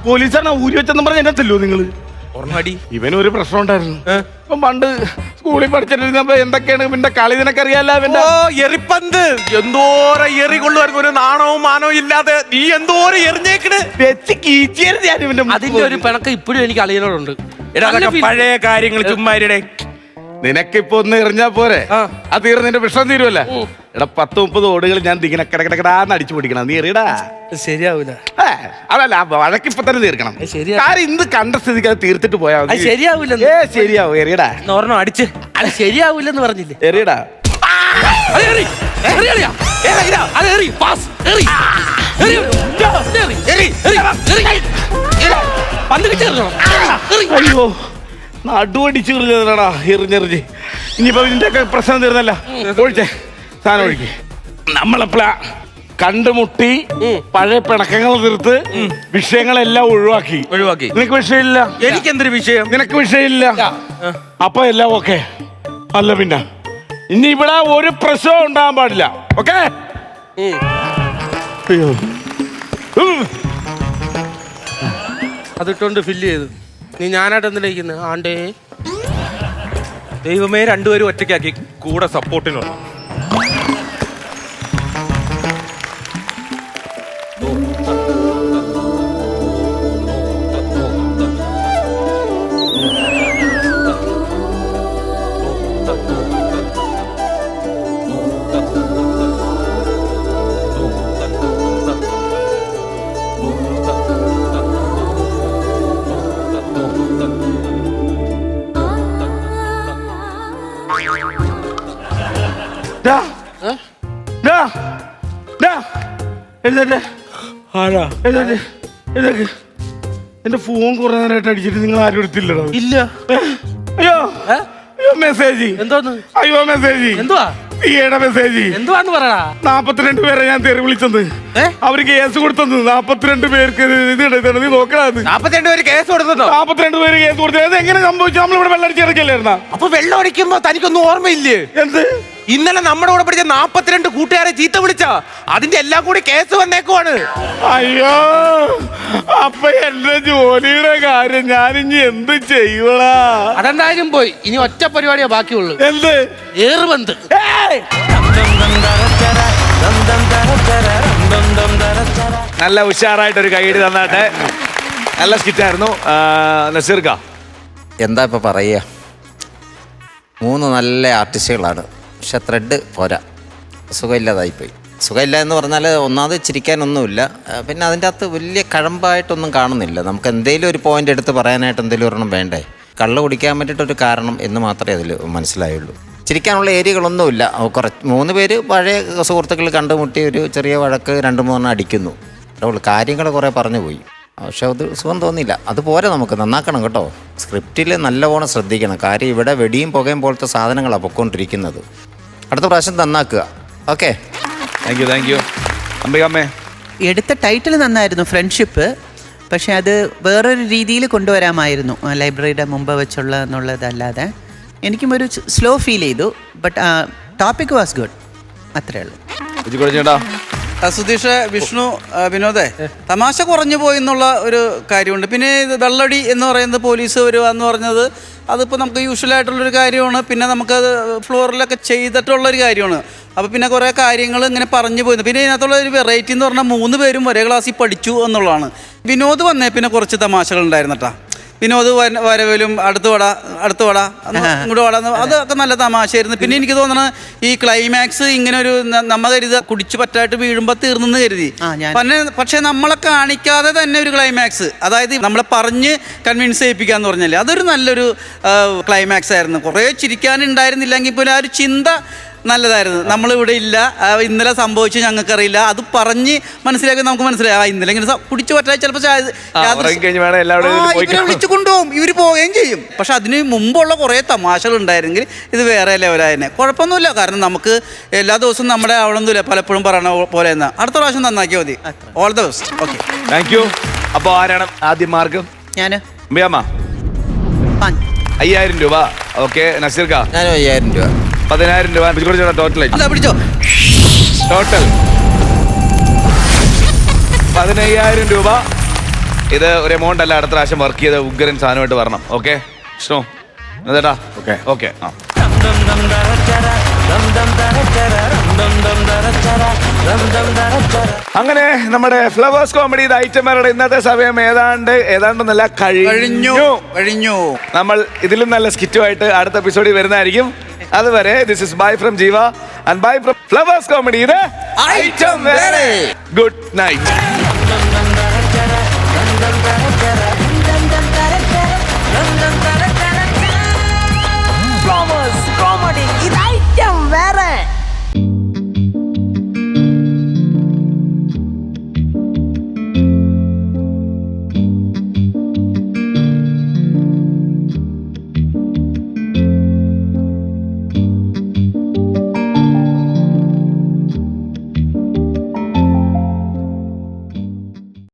പോലീസാണ് ഊരി വെച്ചെന്ന് പറഞ്ഞ എന്നെ തല്ലോ നിങ്ങള്. ഇവനൊരു പ്രശ്നം ഉണ്ടായിരുന്നു. ഇപ്പം പണ്ട് സ്കൂളിൽ പഠിച്ചിട്ടിരുന്നപ്പോ എന്തൊക്കെയാണ് ഇവന്റെ കളി നിനക്കറിയാലോ? അവന്റെ എറിപ്പന്ത് എന്തോരം എറി കൊള്ളുമായിരുന്നു. ഒരു നാണവും മാനവും ഇല്ലാതെ നീ എന്തോരം എറിഞ്ഞേക്കണ്. വെച്ച് കീച്ചിയായിരുന്നു ഞാൻ ഇവന്റെ. അതിന്റെ ഒരു പിണക്കം ഇപ്പോഴും എനിക്ക് അളിയനോടുണ്ട്. പഴയ കാര്യങ്ങൾ ചുമ്മാരുടെ. നിനക്കിപ്പോ ഒന്ന് എറിഞ്ഞാ പോരെ, അത് തീർന്ന് നിന്റെ വിഷം തീരുമല്ല. എടാ 10-30 ഓടുകൾ ഞാൻ ഇങ്ങനെ കിടക്കിടക്കിടാന്ന് അടിച്ചു പിടിക്കണം. നീ എറിയടാ. ശരിയാവൂല. അതല്ല, വഴക്കിപ്പൊ തന്നെ തീർക്കണം. കാര്യം ഇന്ന് കണ്ട സ്ഥിതിക്ക് അത് തീർത്തിട്ട് പോയാ മതി. ശരിയാവൂല. ശരിയാവും. എറിയടാ. ഒരെണ്ണം അടിച്ച്. അത് ശരിയാവൂലെന്ന് പറഞ്ഞില്ലേ? എറിയടാ. അയ്യോ, നടുവടിച്ച് എറിഞ്ഞതാടാ, എറിഞ്ഞെറിഞ്ഞ്. ഇനിയിപ്പോ ഇതിന്റെ ഒക്കെ പ്രശ്നം തീർന്നല്ല. ഒഴിച്ചേ, സാധനം ഒഴിക്ക്. നമ്മളെപ്പോഴാ കണ്ടുമുട്ടി പഴയ പിണക്കങ്ങൾ തീർത്ത് വിഷയങ്ങളെല്ലാം ഒഴിവാക്കി. നിനക്ക് വിഷയമില്ല, എനിക്കെന്തൊരു വിഷയം? നിനക്ക് വിഷയമില്ല. അപ്പൊ എല്ലാം ഓക്കെ അല്ല? പിന്നെ ഇനി ഇവിടെ ഒരു പ്രശ്നവും ഉണ്ടാകാൻ പാടില്ല. ഓക്കെ? അതിട്ടോണ്ട് ഫില്ല് ചെയ്തു. നീ ഞാനായിട്ട് എന്തിനാ ആണ്ടേ? ദൈവമേ, രണ്ടുപേരും ഒറ്റയ്ക്കാക്കി കൂടെ സപ്പോർട്ടിനുള്ള. എന്റെ ഫോൺ കുറെ നേരമായിട്ട് അടിച്ചിട്ട് നിങ്ങൾ ആരും എടുത്തില്ലടാ. ഇല്ല. അയ്യോ, അയ്യോ മെസ്സേജ്. എന്തോന്ന്? അയ്യോ മെസ്സേജ്. എന്തുവാ? ഈയുടെ മെസ്സേജ് എന്തുവാന്ന് പറയടാ? 42 പേരെ ഞാൻ തെറി വിളിച്ചത്. അവര് കേസ് കൊടുത്തത് 42 പേർക്ക് നീ നോക്കണത്. 42 പേര് കേസ് കൊടുത്തോ? 42 പേര് കേസ് കൊടുത്തത്. എങ്ങനെ സംഭവിച്ചു? നമ്മളിവിടെ വെള്ളടിച്ച് കിടക്കല്ലായിരുന്ന? അപ്പൊ വെള്ളം അടിക്കുമ്പോ തനിക്കൊന്നും ഓർമ്മയില്ലേ? എന്ത്? ഇന്നലെ നമ്മുടെ കൂടെ പഠിച്ച 42 കൂട്ടുകാരെ ചീത്ത വിളിച്ച അതിന്റെ എല്ലാം കൂടി കേസ് വന്നേക്കുവാണ്. അയ്യോ, അപ്പൊ എന്റെ ജോലിയുടെ കാര്യം ഞാനിനി എന്ത് ചെയ്യൂടാ? അതെന്തായാലും പോയി. ഇനി ഒറ്റ പരിപാടിയാ ബാക്കിയുള്ളൂ. എന്ത്? ഏറുബന്ത്. നല്ല ഉഷാറായിട്ടൊരു കൈയ്യടി തന്നാട്ടെ. നല്ല സ്കിറ്റായിരുന്നു. നസീർക്ക എന്താ ഇപ്പൊ പറയുക, 3 നല്ല ആർട്ടിസ്റ്റുകളാണ്. പക്ഷെ ത്രെഡ് പോരാ, സുഖമില്ലാതായിപ്പോയി. സുഖമില്ല എന്ന് പറഞ്ഞാൽ ഒന്നാമത് ചിരിക്കാനൊന്നുമില്ല, പിന്നെ അതിൻ്റെ അകത്ത് വലിയ കഴമ്പായിട്ടൊന്നും കാണുന്നില്ല. നമുക്ക് എന്തെങ്കിലും ഒരു പോയിന്റ് എടുത്ത് പറയാനായിട്ട് എന്തെങ്കിലും ഒരെണ്ണം വേണ്ടേ? കള്ള് കുടിക്കാൻ വേണ്ടിയിട്ടൊരു കാരണം എന്ന് മാത്രമേ അതിൽ മനസ്സിലായുള്ളൂ. ചിരിക്കാനുള്ള ഏരിയകളൊന്നുമില്ല. കുറച്ച് 3 പേര് പഴയ സുഹൃത്തുക്കൾ കണ്ടുമുട്ടി ഒരു ചെറിയ വഴക്ക് 2-3 അടിക്കുന്നു. അതുകൊണ്ട് കാര്യങ്ങൾ കുറേ പറഞ്ഞു പോയി. പക്ഷെ അത് സുഖം തോന്നിയില്ല. അതുപോലെ നമുക്ക് നന്നാക്കണം കേട്ടോ. സ്ക്രിപ്റ്റിൽ നല്ലവണ്ണം ശ്രദ്ധിക്കണം. കാര്യം ഇവിടെ വെടിയും പുകയും പോലത്തെ സാധനങ്ങളാണ് പൊയ്ക്കൊണ്ടിരിക്കുന്നത്. അടുത്ത പ്രാവശ്യം നന്നാക്കുക. Okay, thank you. അംബികമ്മേ, എടുത്ത ടൈറ്റിൽ നന്നായിരുന്നു, ഫ്രണ്ട്ഷിപ്പ്. പക്ഷെ അത് വേറൊരു രീതിയിൽ കൊണ്ടുവരാമായിരുന്നു, ലൈബ്രറിയുടെ മുമ്പ് വെച്ചുള്ള എന്നുള്ളതല്ലാതെ. എനിക്കും ഒരു സ്ലോ ഫീൽ ചെയ്തു. ബട്ട് ടോപ്പിക് വാസ് ഗുഡ്, അത്രേ ഉള്ളൂ. ചേട്ടാ, സുധീഷ്, വിഷ്ണു, വിനോദേ, തമാശ കുറഞ്ഞു പോയി എന്നുള്ള ഒരു കാര്യമുണ്ട്. പിന്നെ ഇത് വെള്ളടി എന്ന് പറയുന്നത് പോലീസ് വരിക എന്ന് പറഞ്ഞത് അതിപ്പോൾ നമുക്ക് യൂഷ്വലായിട്ടുള്ളൊരു കാര്യമാണ്. പിന്നെ നമുക്കത് ഫ്ലോറിലൊക്കെ ചെയ്തിട്ടുള്ളൊരു കാര്യമാണ്. അപ്പോൾ പിന്നെ കുറേ കാര്യങ്ങൾ ഇങ്ങനെ പറഞ്ഞു പോയിരുന്നു. പിന്നെ ഇതിനകത്തുള്ള ഒരു വെറൈറ്റി എന്ന് പറഞ്ഞാൽ 3 പേരും ഒരേ ക്ലാസ്സിൽ പഠിച്ചു എന്നുള്ളതാണ്. വിനോദ് വന്നേ പിന്നെ കുറച്ച് തമാശകൾ ഉണ്ടായിരുന്നു കേട്ടോ. വിനോദ് വരവിലും അടുത്ത് വട ഇങ്ങോട്ട് വട, അതൊക്കെ നല്ല തമാശയായിരുന്നു. പിന്നെ എനിക്ക് തോന്നണത് ഈ ക്ലൈമാക്സ് ഇങ്ങനെ ഒരു നമ്മ കരുതി കുടിച്ചു പറ്റായിട്ട് വീഴുമ്പോൾ തീർന്നെന്ന് കരുതി. പക്ഷെ നമ്മളെ കാണിക്കാതെ തന്നെ ഒരു ക്ലൈമാക്സ്, അതായത് നമ്മളെ പറഞ്ഞ് കൺവിൻസ് ചെയ്യിപ്പിക്കാന്ന് പറഞ്ഞാൽ അതൊരു നല്ലൊരു ക്ലൈമാക്സ് ആയിരുന്നു. കുറേ ചിരിക്കാനുണ്ടായിരുന്നില്ലെങ്കിൽ പോലും ആ ഒരു ചിന്ത നല്ലതായിരുന്നു. നമ്മളിവിടെ ഇല്ല, ഇന്നലെ സംഭവിച്ചു ഞങ്ങൾക്കറിയില്ല, അത് പറഞ്ഞ് മനസ്സിലാക്കി നമുക്ക് മനസ്സിലായി ഇന്നലെ ഇങ്ങനെ കുടിച്ചു പറ്റാതെ ചിലപ്പോൾ ഇവരെ വിളിച്ചു കൊണ്ടുപോകും, ഇവർ പോവുകയും ചെയ്യും. പക്ഷെ അതിന് മുമ്പുള്ള കുറേ തമാശകൾ ഉണ്ടായിരുന്നെങ്കിൽ ഇത് വേറെ ലെവലായതിനെ. കുഴപ്പമൊന്നുമില്ല, കാരണം നമുക്ക് എല്ലാ ദിവസവും നമ്മുടെ ആവണമെന്നില്ല, പലപ്പോഴും പറയണ പോലെ എന്നാ. അടുത്ത പ്രാവശ്യം നന്നാക്കിയാൽ മതി. All the best. Okay, thank U. അപ്പോൾ ആരാണ് ആദ്യം മാർഗം? ഞാൻ 5000 രൂപ. ഓക്കെ, നസീർക്ക? ഞാനും 5000 രൂപ. 10000 രൂപ. ടോട്ടൽ 15000 രൂപ. ഇത് ഒരു എമൗണ്ട് അല്ല, അടുത്ത പ്രാവശ്യം വർക്ക് ചെയ്ത് ഉഗ്രൻ സാധനമായിട്ട് വരണം. ഓക്കെ വിഷ്ണു, ചേട്ടാ? ഓക്കെ. അങ്ങനെ നമ്മുടെ ഫ്ലവേഴ്സ് കോമഡി ഐറ്റമാരുടെ ഇന്നത്തെ സമയം ഏതാണ്ടെന്നല്ല കഴിഞ്ഞു. നമ്മൾ ഇതിലും നല്ല സ്കിറ്റുമായിട്ട് അടുത്ത എപ്പിസോഡിൽ വരുന്നതായിരിക്കും. അതുവരെ ദിസ് ഇസ് ബൈ ഫ്രം ജീവ and bye from flowers comedy. ഇത് ഐറ്റം വേറെ. Good night.